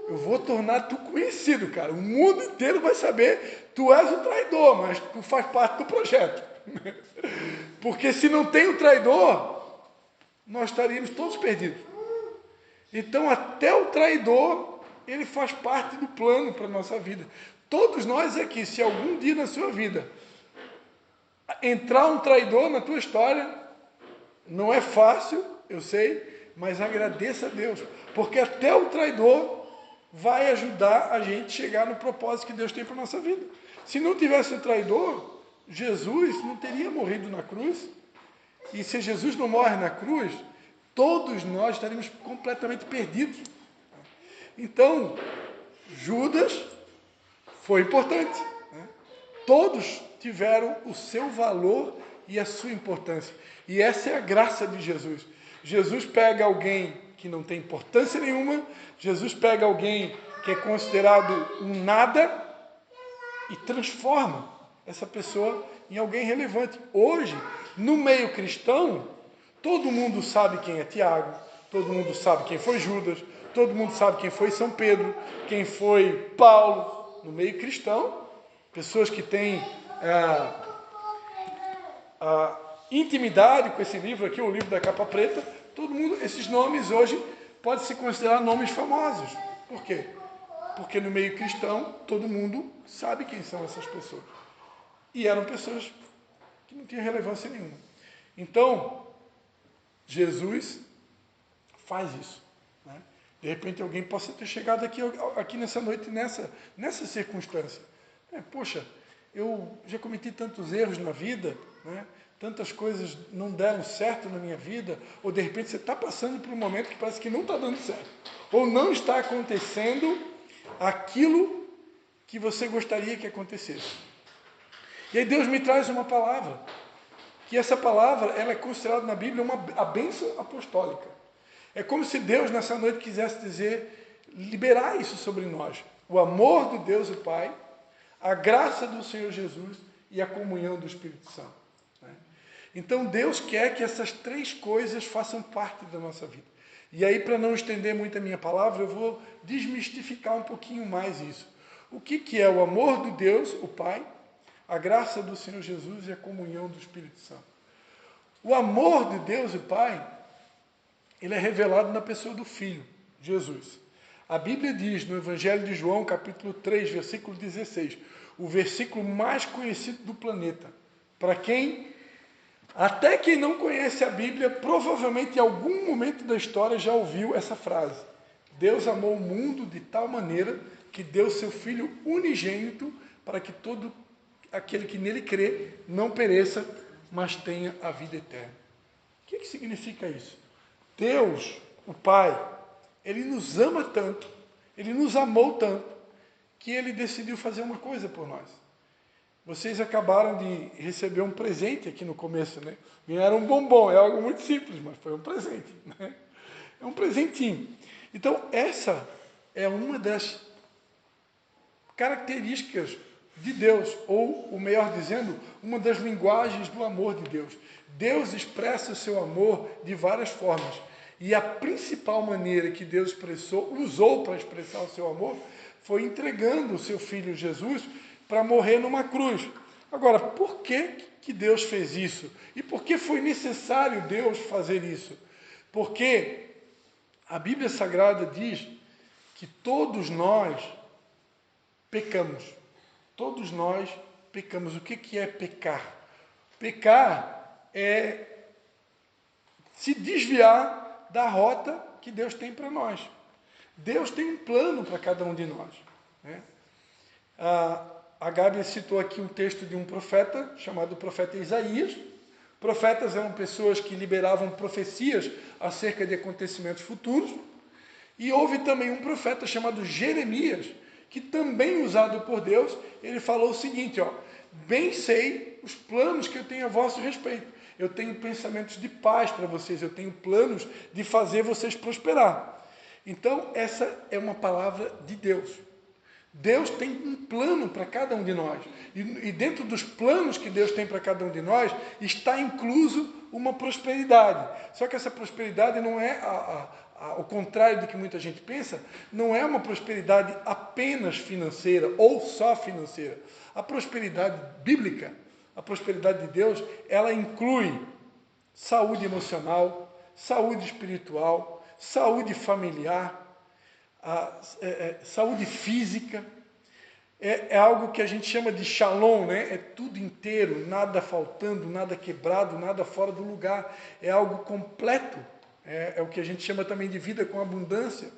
eu vou tornar tu conhecido, cara. O mundo inteiro vai saber, tu és o traidor, mas tu faz parte do projeto. Porque se não tem o traidor, nós estaríamos todos perdidos. Então, até o traidor, ele faz parte do plano para a nossa vida. Todos nós aqui, se algum dia na sua vida entrar um traidor na tua história, não é fácil, eu sei, mas agradeça a Deus, porque até o traidor vai ajudar a gente a chegar no propósito que Deus tem para a nossa vida. Se não tivesse o traidor, Jesus não teria morrido na cruz, e se Jesus não morre na cruz, todos nós estaríamos completamente perdidos. Então, Judas foi importante, né? Todos tiveram o seu valor e a sua importância. E essa é a graça de Jesus. Jesus pega alguém que não tem importância nenhuma, Jesus pega alguém que é considerado um nada e transforma essa pessoa em alguém relevante. Hoje, no meio cristão, todo mundo sabe quem é Tiago, todo mundo sabe quem foi Judas, todo mundo sabe quem foi São Pedro, quem foi Paulo. No meio cristão, pessoas que têm intimidade com esse livro aqui, o livro da capa preta, todo mundo, esses nomes hoje podem se considerar nomes famosos. Por quê? Porque no meio cristão, todo mundo sabe quem são essas pessoas. E eram pessoas que não tinham relevância nenhuma. Então, Jesus faz isso. Né? De repente alguém possa ter chegado aqui nessa noite, nessa circunstância. Poxa, eu já cometi tantos erros na vida, né? Tantas coisas não deram certo na minha vida, ou de repente você está passando por um momento que parece que não está dando certo, ou não está acontecendo aquilo que você gostaria que acontecesse. E aí Deus me traz uma palavra, que essa palavra ela é considerada na Bíblia a bênção apostólica. É como se Deus nessa noite quisesse dizer, liberar isso sobre nós. O amor do Deus e Pai, a graça do Senhor Jesus e a comunhão do Espírito Santo. Então Deus quer que essas três coisas façam parte da nossa vida. E aí, para não estender muito a minha palavra, eu vou desmistificar um pouquinho mais isso. O que é o amor do Deus, o Pai, a graça do Senhor Jesus e a comunhão do Espírito Santo? O amor de Deus e Pai, ele é revelado na pessoa do Filho, Jesus. A Bíblia diz no Evangelho de João, capítulo 3, versículo 16, o versículo mais conhecido do planeta. Para até quem não conhece a Bíblia, provavelmente em algum momento da história já ouviu essa frase. Deus amou o mundo de tal maneira que deu seu Filho unigênito para que todo aquele que nele crê não pereça, mas tenha a vida eterna. O que significa isso? Deus, o Pai, Ele nos ama tanto, Ele nos amou tanto, que Ele decidiu fazer uma coisa por nós. Vocês acabaram de receber um presente aqui no começo, né? Ganharam um bombom, é algo muito simples, mas foi um presente, né? É um presentinho. Então, essa é uma das características de Deus, ou, o melhor dizendo, uma das linguagens do amor de Deus. Deus expressa o seu amor de várias formas. E a principal maneira que Deus usou para expressar o seu amor foi entregando o seu Filho Jesus para morrer numa cruz. Agora, por que Deus fez isso? E por que foi necessário Deus fazer isso? Porque a Bíblia Sagrada diz que todos nós pecamos. Todos nós pecamos. O que é pecar? Pecar é se desviar da rota que Deus tem para nós. Deus tem um plano para cada um de nós. Né? A Gabi citou aqui um texto de um profeta, chamado profeta Isaías. Profetas eram pessoas que liberavam profecias acerca de acontecimentos futuros. E houve também um profeta chamado Jeremias, que também usado por Deus, ele falou o seguinte, bem sei os planos que eu tenho a vosso respeito. Eu tenho pensamentos de paz para vocês, eu tenho planos de fazer vocês prosperar. Então, essa é uma palavra de Deus. Deus tem um plano para cada um de nós. E dentro dos planos que Deus tem para cada um de nós, está incluso uma prosperidade. Só que essa prosperidade não é, ao contrário do que muita gente pensa, não é uma prosperidade apenas financeira ou só financeira. A prosperidade bíblica, a prosperidade de Deus, ela inclui saúde emocional, saúde espiritual, saúde familiar, saúde física, é algo que a gente chama de shalom, né? É tudo inteiro, nada faltando, nada quebrado, nada fora do lugar, é algo completo, é o que a gente chama também de vida com abundância.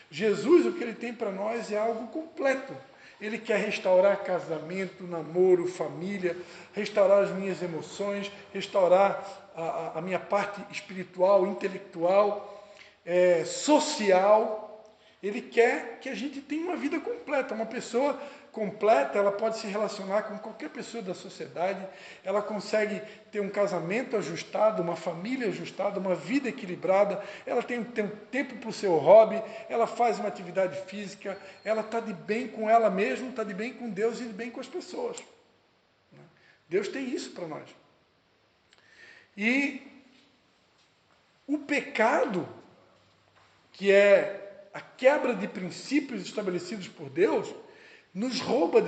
Jesus, o que Ele tem para nós é algo completo. Ele quer restaurar casamento, namoro, família, restaurar as minhas emoções, restaurar a minha parte espiritual, intelectual, social. Ele quer que a gente tenha uma vida completa. Uma pessoa completa, ela pode se relacionar com qualquer pessoa da sociedade, ela consegue ter um casamento ajustado, uma família ajustada, uma vida equilibrada, ela tem tempo para o seu hobby, ela faz uma atividade física, ela está de bem com ela mesma, está de bem com Deus e de bem com as pessoas. Deus tem isso para nós. E o pecado, que é a quebra de princípios estabelecidos por Deus, nos rouba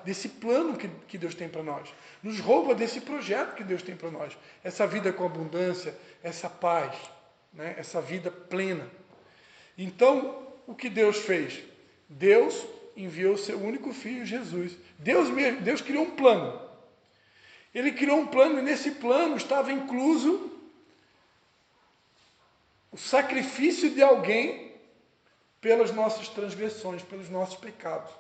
desse plano que Deus tem para nós, nos rouba desse projeto que Deus tem para nós, essa vida com abundância, essa paz, né? Essa vida plena. Então, o que Deus fez? Deus enviou o seu único filho, Jesus. Deus criou um plano. Ele criou um plano e nesse plano estava incluso o sacrifício de alguém pelas nossas transgressões, pelos nossos pecados.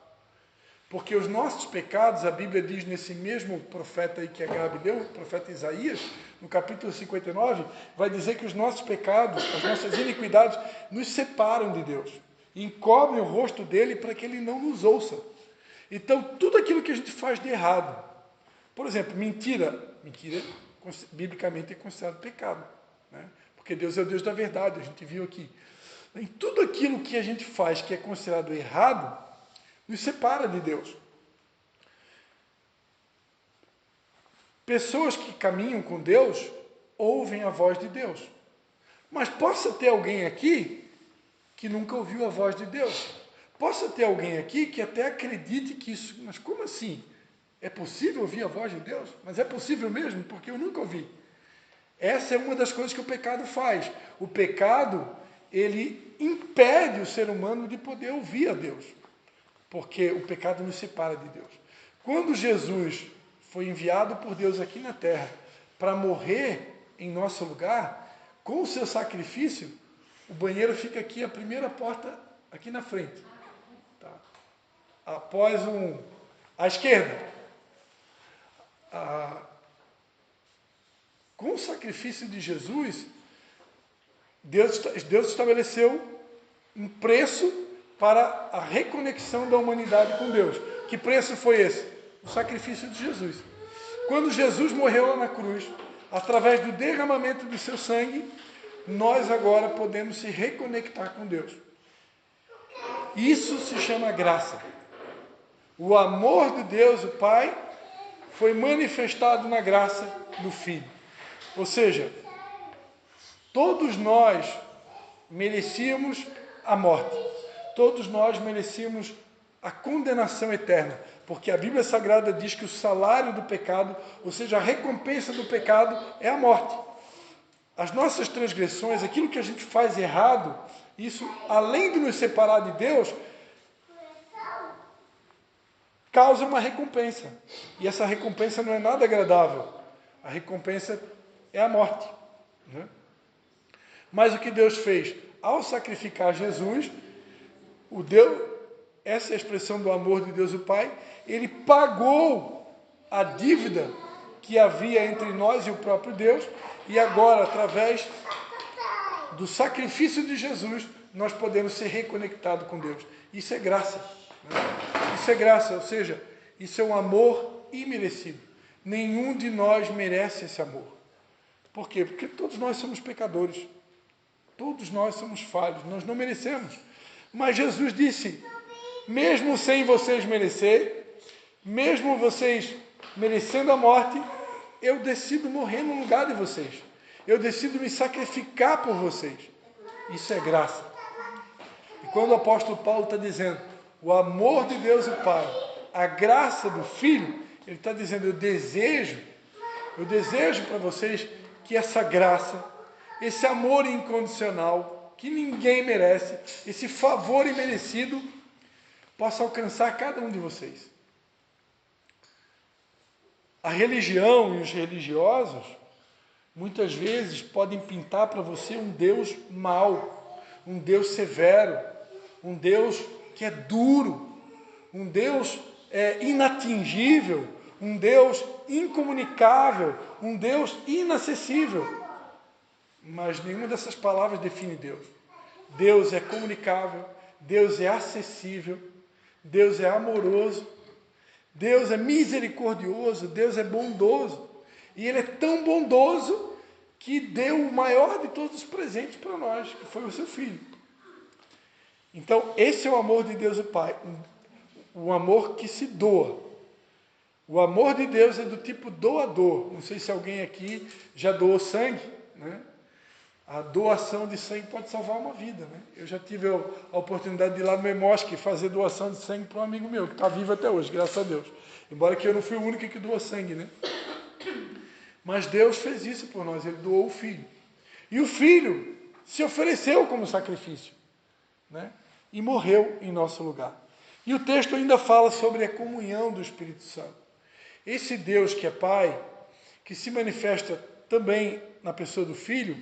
Porque os nossos pecados, a Bíblia diz nesse mesmo profeta aí que a Gabi deu, o profeta Isaías, no capítulo 59, vai dizer que os nossos pecados, as nossas iniquidades, nos separam de Deus. E encobrem o rosto dele para que ele não nos ouça. Então, tudo aquilo que a gente faz de errado, por exemplo, mentira biblicamente é considerado pecado, né? Porque Deus é o Deus da verdade, a gente viu aqui. Em tudo aquilo que a gente faz que é considerado errado, nos separa de Deus. Pessoas que caminham com Deus ouvem a voz de Deus. Mas possa ter alguém aqui que nunca ouviu a voz de Deus. Possa ter alguém aqui que até acredite que isso... Mas como assim? É possível ouvir a voz de Deus? Mas é possível mesmo? Porque eu nunca ouvi. Essa é uma das coisas que o pecado faz. O pecado, ele impede o ser humano de poder ouvir a Deus. Porque o pecado nos separa de Deus. Quando Jesus foi enviado por Deus aqui na terra para morrer em nosso lugar, com o seu sacrifício, o banheiro fica aqui, a primeira porta aqui na frente. Tá? Após à esquerda. Com o sacrifício de Jesus, Deus estabeleceu um preço para a reconexão da humanidade com Deus. Que preço foi esse? O sacrifício de Jesus. Quando Jesus morreu lá na cruz, através do derramamento do seu sangue, nós agora podemos se reconectar com Deus. Isso se chama graça. O amor de Deus, o Pai, foi manifestado na graça do Filho. Ou seja, todos nós merecíamos a morte. Todos nós merecíamos a condenação eterna. Porque a Bíblia Sagrada diz que o salário do pecado, ou seja, a recompensa do pecado, é a morte. As nossas transgressões, aquilo que a gente faz errado, isso, além de nos separar de Deus, causa uma recompensa. E essa recompensa não é nada agradável. A recompensa é a morte, né? Mas o que Deus fez? Ao sacrificar Jesus, essa é a expressão do amor de Deus o Pai, ele pagou a dívida que havia entre nós e o próprio Deus, e agora, através do sacrifício de Jesus, nós podemos ser reconectados com Deus. Isso é graça, né? Isso é graça, ou seja, isso é um amor imerecido. Nenhum de nós merece esse amor. Por quê? Porque todos nós somos pecadores. Todos nós somos falhos. Nós não merecemos. Mas Jesus disse, mesmo sem vocês merecer, mesmo vocês merecendo a morte, eu decido morrer no lugar de vocês. Eu decido me sacrificar por vocês. Isso é graça. E quando o apóstolo Paulo está dizendo, o amor de Deus o Pai, a graça do Filho, ele está dizendo, eu desejo para vocês que essa graça, esse amor incondicional, que ninguém merece, esse favor imerecido, possa alcançar cada um de vocês. A religião e os religiosos, muitas vezes, podem pintar para você um Deus mau, um Deus severo, um Deus que é duro, um Deus inatingível, um Deus incomunicável, um Deus inacessível. Mas nenhuma dessas palavras define Deus. Deus é comunicável, Deus é acessível, Deus é amoroso, Deus é misericordioso, Deus é bondoso. E Ele é tão bondoso que deu o maior de todos os presentes para nós, que foi o seu Filho. Então, esse é o amor de Deus o Pai, o amor que se doa. O amor de Deus é do tipo doador. Não sei se alguém aqui já doou sangue, né? A doação de sangue pode salvar uma vida, né? Eu já tive a oportunidade de ir lá no Memosc e fazer doação de sangue para um amigo meu, que está vivo até hoje, graças a Deus. Embora que eu não fui o único que doou sangue, né? Mas Deus fez isso por nós, Ele doou o Filho. E o Filho se ofereceu como sacrifício, né? E morreu em nosso lugar. E o texto ainda fala sobre a comunhão do Espírito Santo. Esse Deus que é Pai, que se manifesta também na pessoa do Filho,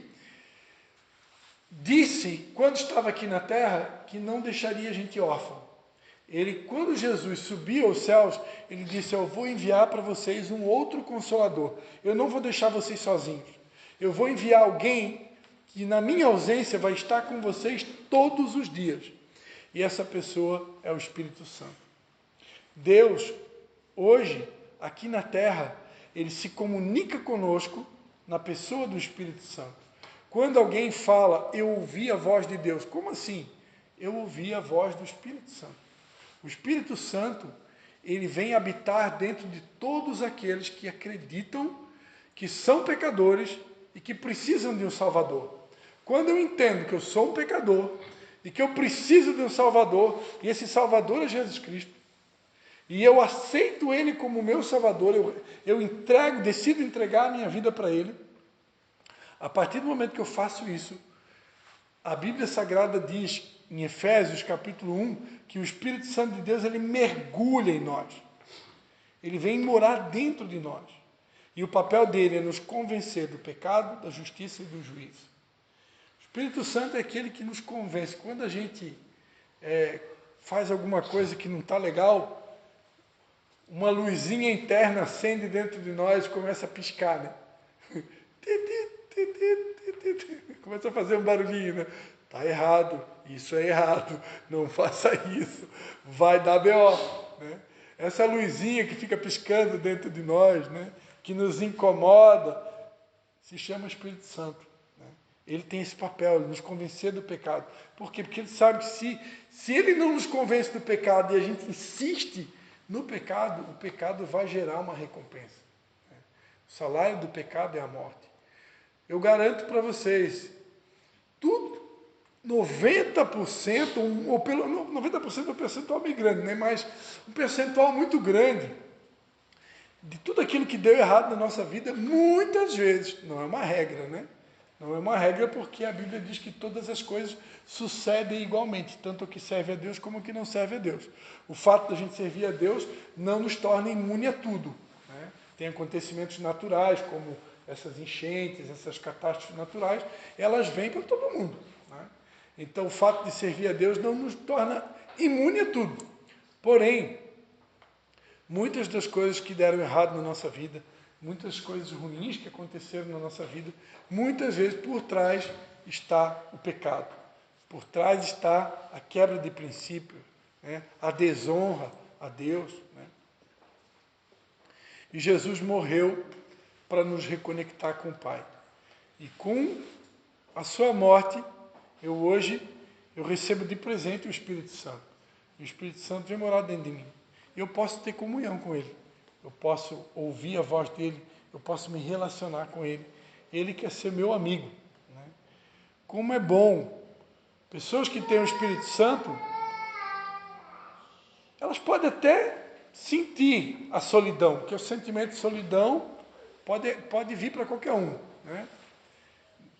disse, quando estava aqui na terra, que não deixaria a gente órfão. Quando Jesus subiu aos céus, ele disse, eu vou enviar para vocês um outro Consolador. Eu não vou deixar vocês sozinhos. Eu vou enviar alguém que na minha ausência vai estar com vocês todos os dias. E essa pessoa é o Espírito Santo. Deus, hoje, aqui na terra, Ele se comunica conosco na pessoa do Espírito Santo. Quando alguém fala, eu ouvi a voz de Deus, como assim? Eu ouvi a voz do Espírito Santo. O Espírito Santo, ele vem habitar dentro de todos aqueles que acreditam que são pecadores e que precisam de um Salvador. Quando eu entendo que eu sou um pecador e que eu preciso de um Salvador, e esse Salvador é Jesus Cristo, e eu aceito Ele como meu Salvador, eu decido entregar a minha vida para Ele, a partir do momento que eu faço isso, a Bíblia Sagrada diz, em Efésios capítulo 1, que o Espírito Santo de Deus, ele mergulha em nós. Ele vem morar dentro de nós. E o papel dele é nos convencer do pecado, da justiça e do juízo. O Espírito Santo é aquele que nos convence. Quando a gente faz alguma coisa que não está legal, uma luzinha interna acende dentro de nós e começa a piscar, né? Começa a fazer um barulhinho, né? Está errado, isso é errado, não faça isso, vai dar B.O. Né? Essa luzinha que fica piscando dentro de nós, né? Que nos incomoda, se chama Espírito Santo. Né? Ele tem esse papel, ele nos convencer do pecado. Por quê? Porque ele sabe que se ele não nos convence do pecado e a gente insiste no pecado, o pecado vai gerar uma recompensa. Né? O salário do pecado é a morte. Eu garanto para vocês, tudo, 90%, ou pelo 90% é um percentual bem grande, né? Mas um percentual muito grande de tudo aquilo que deu errado na nossa vida, muitas vezes, não é uma regra, né? Não é uma regra porque a Bíblia diz que todas as coisas sucedem igualmente, tanto o que serve a Deus como o que não serve a Deus. O fato de a gente servir a Deus não nos torna imune a tudo. Né? Tem acontecimentos naturais, como essas enchentes, essas catástrofes naturais, elas vêm para todo mundo. Né? Então, o fato de servir a Deus não nos torna imune a tudo. Porém, muitas das coisas que deram errado na nossa vida, muitas coisas ruins que aconteceram na nossa vida, muitas vezes por trás está o pecado. Por trás está a quebra de princípios, né? A desonra a Deus. Né? E Jesus morreu para nos reconectar com o Pai. E com a sua morte, eu recebo de presente o Espírito Santo. E o Espírito Santo vem morar dentro de mim. E eu posso ter comunhão com Ele. Eu posso ouvir a voz dEle. Eu posso me relacionar com Ele. Ele quer ser meu amigo. Né? Como é bom. Pessoas que têm o Espírito Santo, elas podem até sentir a solidão, porque o sentimento de solidão pode vir para qualquer um. Né?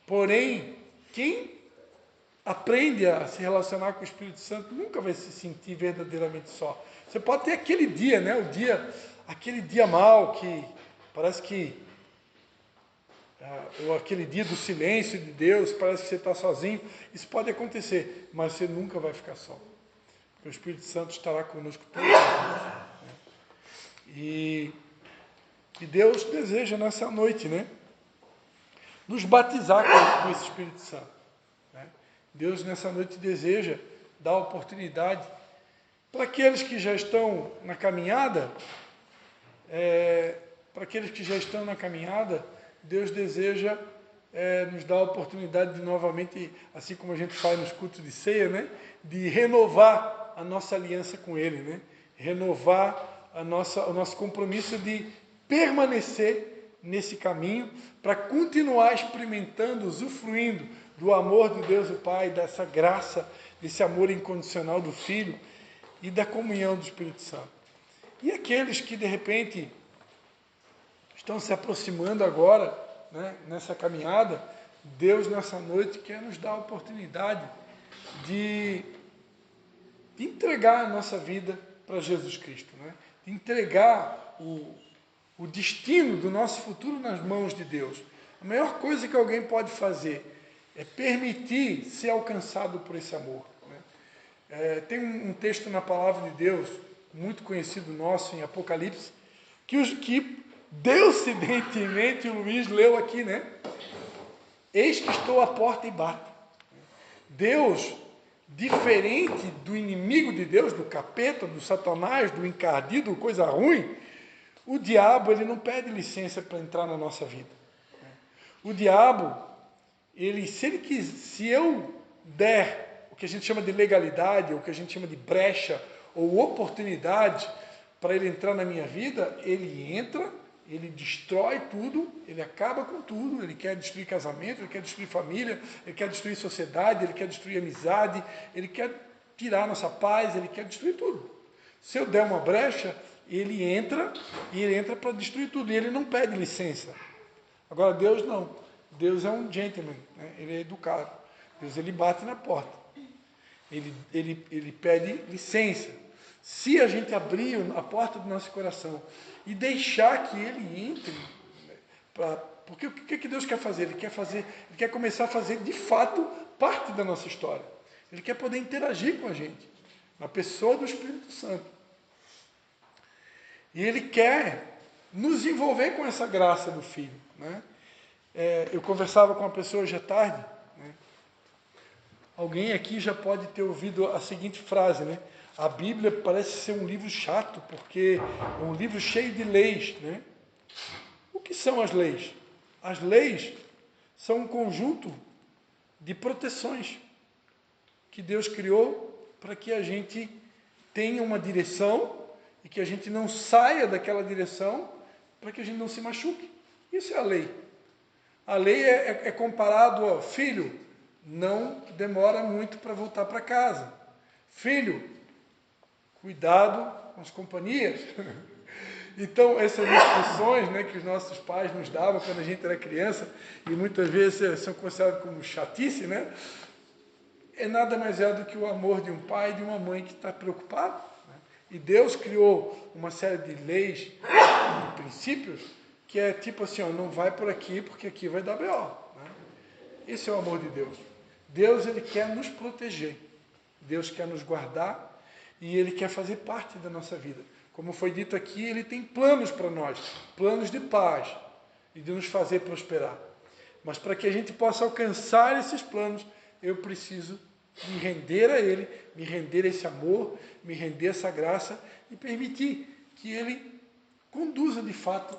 Porém, quem aprende a se relacionar com o Espírito Santo nunca vai se sentir verdadeiramente só. Você pode ter aquele dia, né? Aquele dia mau que parece que ou aquele dia do silêncio de Deus, parece que você está sozinho. Isso pode acontecer, mas você nunca vai ficar só. Porque o Espírito Santo estará conosco todos os dias. Né? E Deus deseja nessa noite, né? Nos batizar com esse Espírito Santo. Né? Deus nessa noite deseja dar oportunidade para aqueles que já estão na caminhada, Deus deseja nos dar a oportunidade de novamente, assim como a gente faz nos cultos de ceia, né? De renovar a nossa aliança com Ele, né? Renovar o nosso compromisso de permanecer nesse caminho, para continuar experimentando, usufruindo do amor de Deus o Pai, dessa graça, desse amor incondicional do Filho e da comunhão do Espírito Santo. E aqueles que de repente estão se aproximando agora, né, nessa caminhada, Deus nessa noite quer nos dar a oportunidade de entregar a nossa vida para Jesus Cristo, né? De entregar o destino do nosso futuro nas mãos de Deus. A maior coisa que alguém pode fazer é permitir ser alcançado por esse amor, né? Tem um texto na Palavra de Deus, muito conhecido nosso, em Apocalipse, que deucidentemente o Luiz leu aqui, né? Eis que estou à porta e bato. Deus, diferente do inimigo de Deus, do capeta, do Satanás, do encardido, coisa ruim, o diabo, ele não pede licença para entrar na nossa vida. O diabo, se eu der o que a gente chama de legalidade, ou o que a gente chama de brecha, ou oportunidade para ele entrar na minha vida, ele entra, ele destrói tudo, ele acaba com tudo, ele quer destruir casamento, ele quer destruir família, ele quer destruir sociedade, ele quer destruir amizade, ele quer tirar nossa paz, ele quer destruir tudo. Se eu der uma brecha, ele entra para destruir tudo, e ele não pede licença. Agora Deus não, Deus é um gentleman, né? Ele é educado, Deus ele bate na porta, ele pede licença. Se a gente abrir a porta do nosso coração e deixar que ele entre, porque o que Deus quer fazer? Ele quer começar a fazer de fato parte da nossa história. Ele quer poder interagir com a gente, na pessoa do Espírito Santo. E ele quer nos envolver com essa graça do Filho, né? Eu conversava com uma pessoa hoje à tarde, né? Alguém aqui já pode ter ouvido a seguinte frase, né? A Bíblia parece ser um livro chato, porque é um livro cheio de leis, né? O que são as leis? As leis são um conjunto de proteções que Deus criou para que a gente tenha uma direção e que a gente não saia daquela direção, para que a gente não se machuque. Isso é a lei. A lei é comparado ao filho, não demora muito para voltar para casa. Filho, cuidado com as companhias. Então, essas instruções, né, que os nossos pais nos davam quando a gente era criança, e muitas vezes são consideradas como chatice, né? É nada mais do que o amor de um pai e de uma mãe que está preocupado, né? E Deus criou uma série de leis, de princípios, que é tipo assim, ó, não vai por aqui, porque aqui vai dar B.O., né? Esse é o amor de Deus. Deus, ele quer nos proteger. Deus quer nos guardar e ele quer fazer parte da nossa vida. Como foi dito aqui, ele tem planos para nós, planos de paz e de nos fazer prosperar. Mas para que a gente possa alcançar esses planos, eu preciso me render a ele, me render a esse amor, me render a essa graça e permitir que ele conduza de fato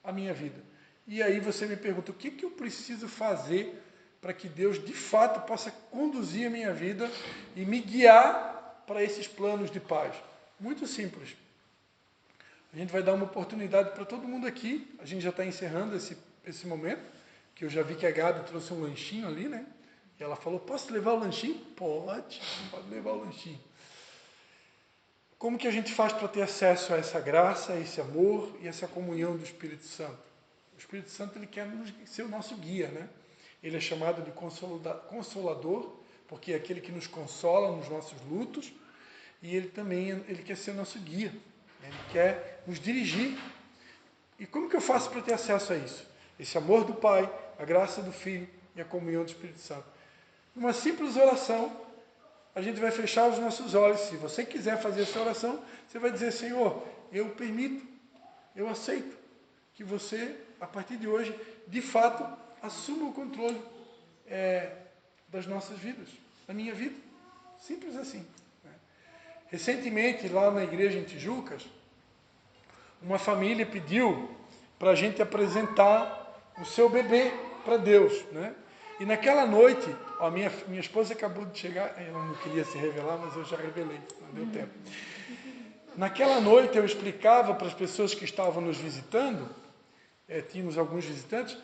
a minha vida. E aí você me pergunta, o que eu preciso fazer para que Deus de fato possa conduzir a minha vida e me guiar para esses planos de paz? Muito simples. A gente vai dar uma oportunidade para todo mundo aqui. A gente já está encerrando esse momento, que eu já vi que a Gabi trouxe um lanchinho ali, né? E ela falou, posso levar o lanchinho? Pode levar o lanchinho. Como que a gente faz para ter acesso a essa graça, a esse amor e essa comunhão do Espírito Santo? O Espírito Santo, ele quer ser o nosso guia, né? Ele é chamado de consolador, porque é aquele que nos consola nos nossos lutos, e ele também quer ser o nosso guia. Ele quer nos dirigir. E como que eu faço para ter acesso a isso? Esse amor do Pai, a graça do Filho e a comunhão do Espírito Santo. Numa simples oração, a gente vai fechar os nossos olhos. Se você quiser fazer essa oração, você vai dizer, Senhor, eu permito, eu aceito que você, a partir de hoje, de fato, assuma o controle das nossas vidas, da minha vida. Simples assim. Recentemente, lá na igreja em Tijucas, uma família pediu para a gente apresentar o seu bebê para Deus, né? E naquela noite, a minha esposa acabou de chegar, ela não queria se revelar, mas eu já revelei, não deu tempo. Naquela noite eu explicava para as pessoas que estavam nos visitando tínhamos alguns visitantes,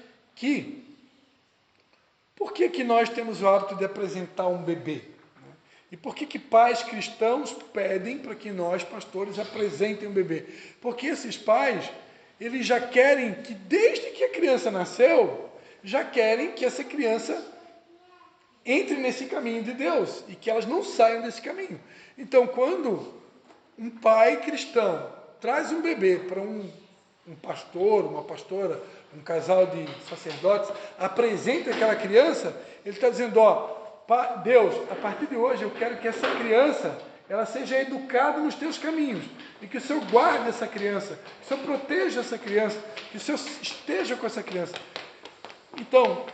por que nós temos o hábito de apresentar um bebê? E por que pais cristãos pedem para que nós, pastores, apresentem um bebê? Porque esses pais, eles já querem que, desde que a criança nasceu, já querem que essa criança entre nesse caminho de Deus e que elas não saiam desse caminho. Então, quando um pai cristão traz um bebê para um pastor, uma pastora, um casal de sacerdotes, apresenta aquela criança, ele está dizendo, Deus, a partir de hoje eu quero que essa criança ela seja educada nos teus caminhos, e que o Senhor guarde essa criança, que o Senhor proteja essa criança, que o Senhor esteja com essa criança. Então,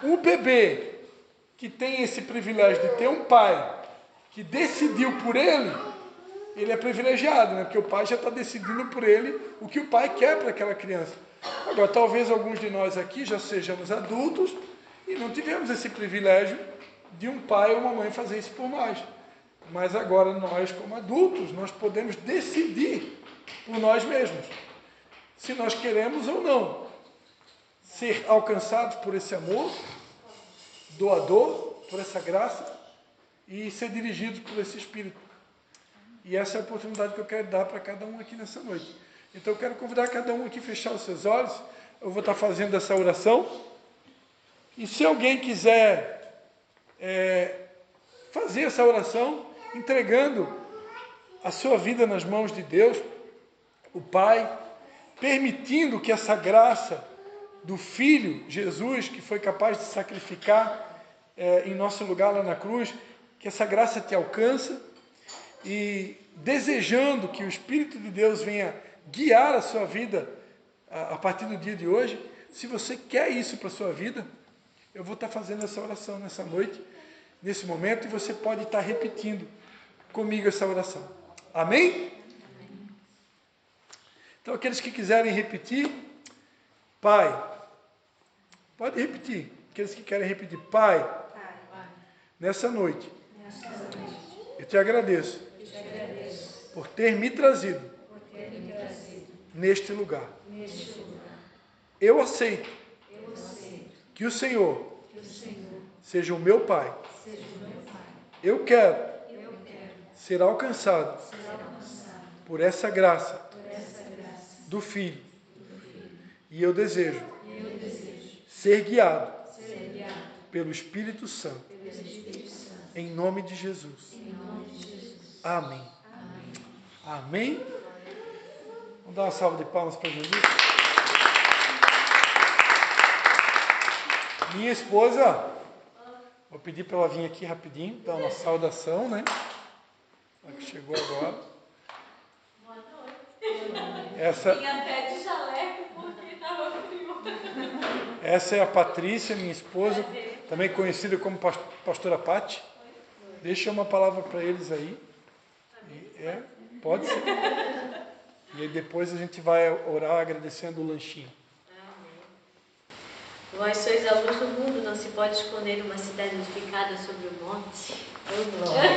o bebê que tem esse privilégio de ter um pai que decidiu por ele é privilegiado, né? Porque o pai já está decidindo por ele o que o pai quer para aquela criança. Agora, talvez alguns de nós aqui já sejamos adultos e não tivemos esse privilégio de um pai ou uma mãe fazer isso por nós. Mas agora nós, como adultos, nós podemos decidir por nós mesmos se nós queremos ou não ser alcançados por esse amor doador, por essa graça, e ser dirigidos por esse Espírito. E essa é a oportunidade que eu quero dar para cada um aqui nessa noite. Então eu quero convidar cada um aqui a fechar os seus olhos. Eu vou estar fazendo essa oração. E se alguém quiser fazer essa oração, entregando a sua vida nas mãos de Deus, o Pai, permitindo que essa graça do Filho, Jesus, que foi capaz de sacrificar em nosso lugar lá na cruz, que essa graça te alcança, e desejando que o Espírito de Deus venha guiar a sua vida a partir do dia de hoje. Se você quer isso para a sua vida, eu vou estar fazendo essa oração nessa noite, nesse momento, e você pode estar repetindo comigo essa oração. Amém? Então, aqueles que quiserem repetir, Pai, pode repetir. Aqueles que querem repetir, Pai, nessa noite, eu te agradeço por ter me trazido neste lugar. Eu aceito que o Senhor seja o meu Pai. Eu quero ser alcançado por essa graça do Filho. E eu desejo ser guiado pelo Espírito Santo. Em nome de Jesus. Amém. Amém. Vamos dar uma salva de palmas para Jesus. Minha esposa, vou pedir para ela vir aqui rapidinho, dar uma saudação, né? Ela que chegou agora. Boa noite. Essa... Vim até de jaleco porque estava frio. Essa é a Patrícia, minha esposa, também conhecida como Pastora Pati. Deixa uma palavra para eles aí. Pode ser. E aí depois a gente vai orar agradecendo o lanchinho. Vós sois a luz do mundo, não se pode esconder uma cidade edificada sobre o monte. Oh, glória.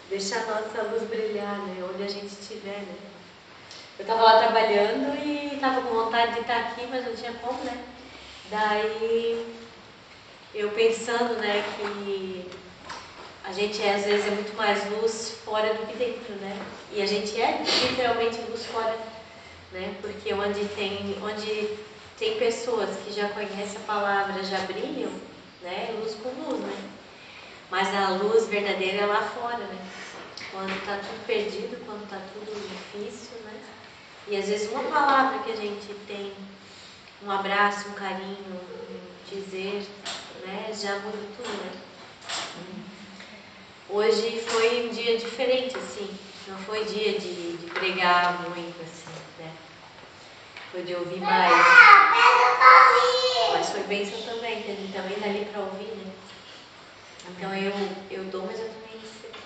Deixa a nossa luz brilhar, né? Onde a gente estiver, né? Eu estava lá trabalhando e estava com vontade de estar aqui, mas não tinha como, né? Daí, eu pensando, né, que a gente às vezes é muito mais luz fora do que dentro, né? E a gente é literalmente luz fora, né? Porque onde tem pessoas que já conhecem a palavra, já brilham, né? Luz com luz, né? Mas a luz verdadeira é lá fora, né? Quando está tudo perdido, quando está tudo difícil, né? E às vezes uma palavra que a gente tem, um abraço, um carinho, um dizer, né? Já muda tudo, né? Hoje foi um dia diferente, assim. Não foi dia de pregar muito, assim, né? Foi de ouvir mais. Mas foi bênção também, que a gente também está ali para ouvir, né? Então eu dou, mas eu também recebo.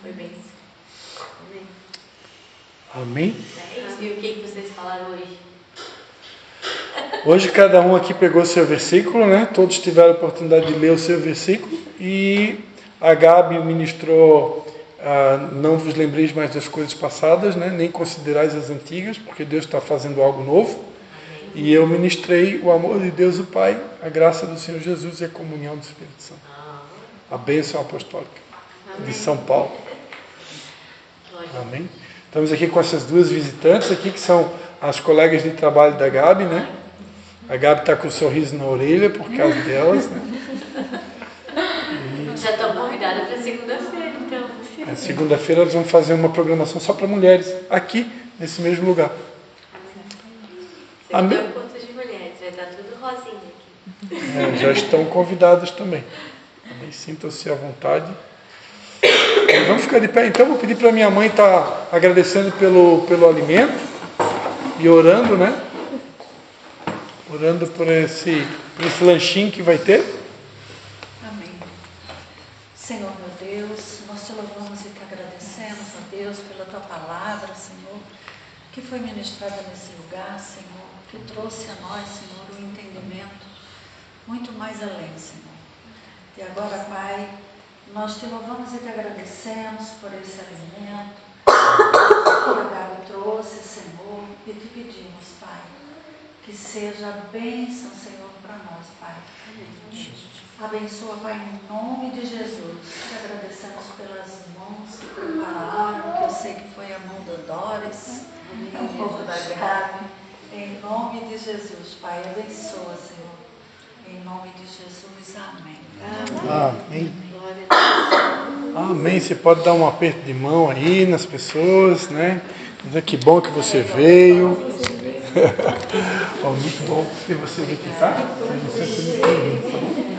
Foi bênção. Amém. Amém? E o que vocês falaram hoje? Hoje cada um aqui pegou seu versículo, né? Todos tiveram a oportunidade de ler o seu versículo. E a Gabi ministrou não vos lembreis mais das coisas passadas, né? Nem considerais as antigas, porque Deus está fazendo algo novo. E eu ministrei o amor de Deus o Pai, a graça do Senhor Jesus e a comunhão do Espírito Santo. A bênção apostólica de São Paulo. Amém. Estamos aqui com essas duas visitantes aqui, que são as colegas de trabalho da Gabi, né? A Gabi está com um sorriso na orelha por causa delas, né? Já estão convidadas para segunda-feira, então. Segunda-feira elas vão fazer uma programação só para mulheres, aqui, nesse mesmo lugar. Amém. Segundo encontro de mulheres, vai estar tudo rosinha aqui. Já estão convidadas também. Sintam-se à vontade. Vamos ficar de pé, então. Vou pedir para minha mãe estar agradecendo pelo alimento e orando, né? Orando por esse lanchinho que vai ter. Amém. Senhor, meu Deus, nós te louvamos e te agradecemos, ó Deus, pela tua palavra, Senhor, que foi ministrada nesse lugar, Senhor, que trouxe a nós, Senhor, o entendimento muito mais além, Senhor. E agora, Pai, nós te louvamos e te agradecemos por esse alimento que a Gabi trouxe, Senhor, e te pedimos, Pai, que seja a bênção, Senhor, para nós, Pai. Amém. Abençoa, Pai, em nome de Jesus. Te agradecemos pelas mãos que prepararam, que eu sei que foi a mão da Doris, o povo da Gabi. Em nome de Jesus, Pai, abençoa, Senhor. Em nome de Jesus, amém. Amém. Amém. Você pode dar um aperto de mão aí nas pessoas, né? Dizer que bom que você veio. Muito bom ter você aqui, tá? Seja sempre muito bem-vindo, tá bom?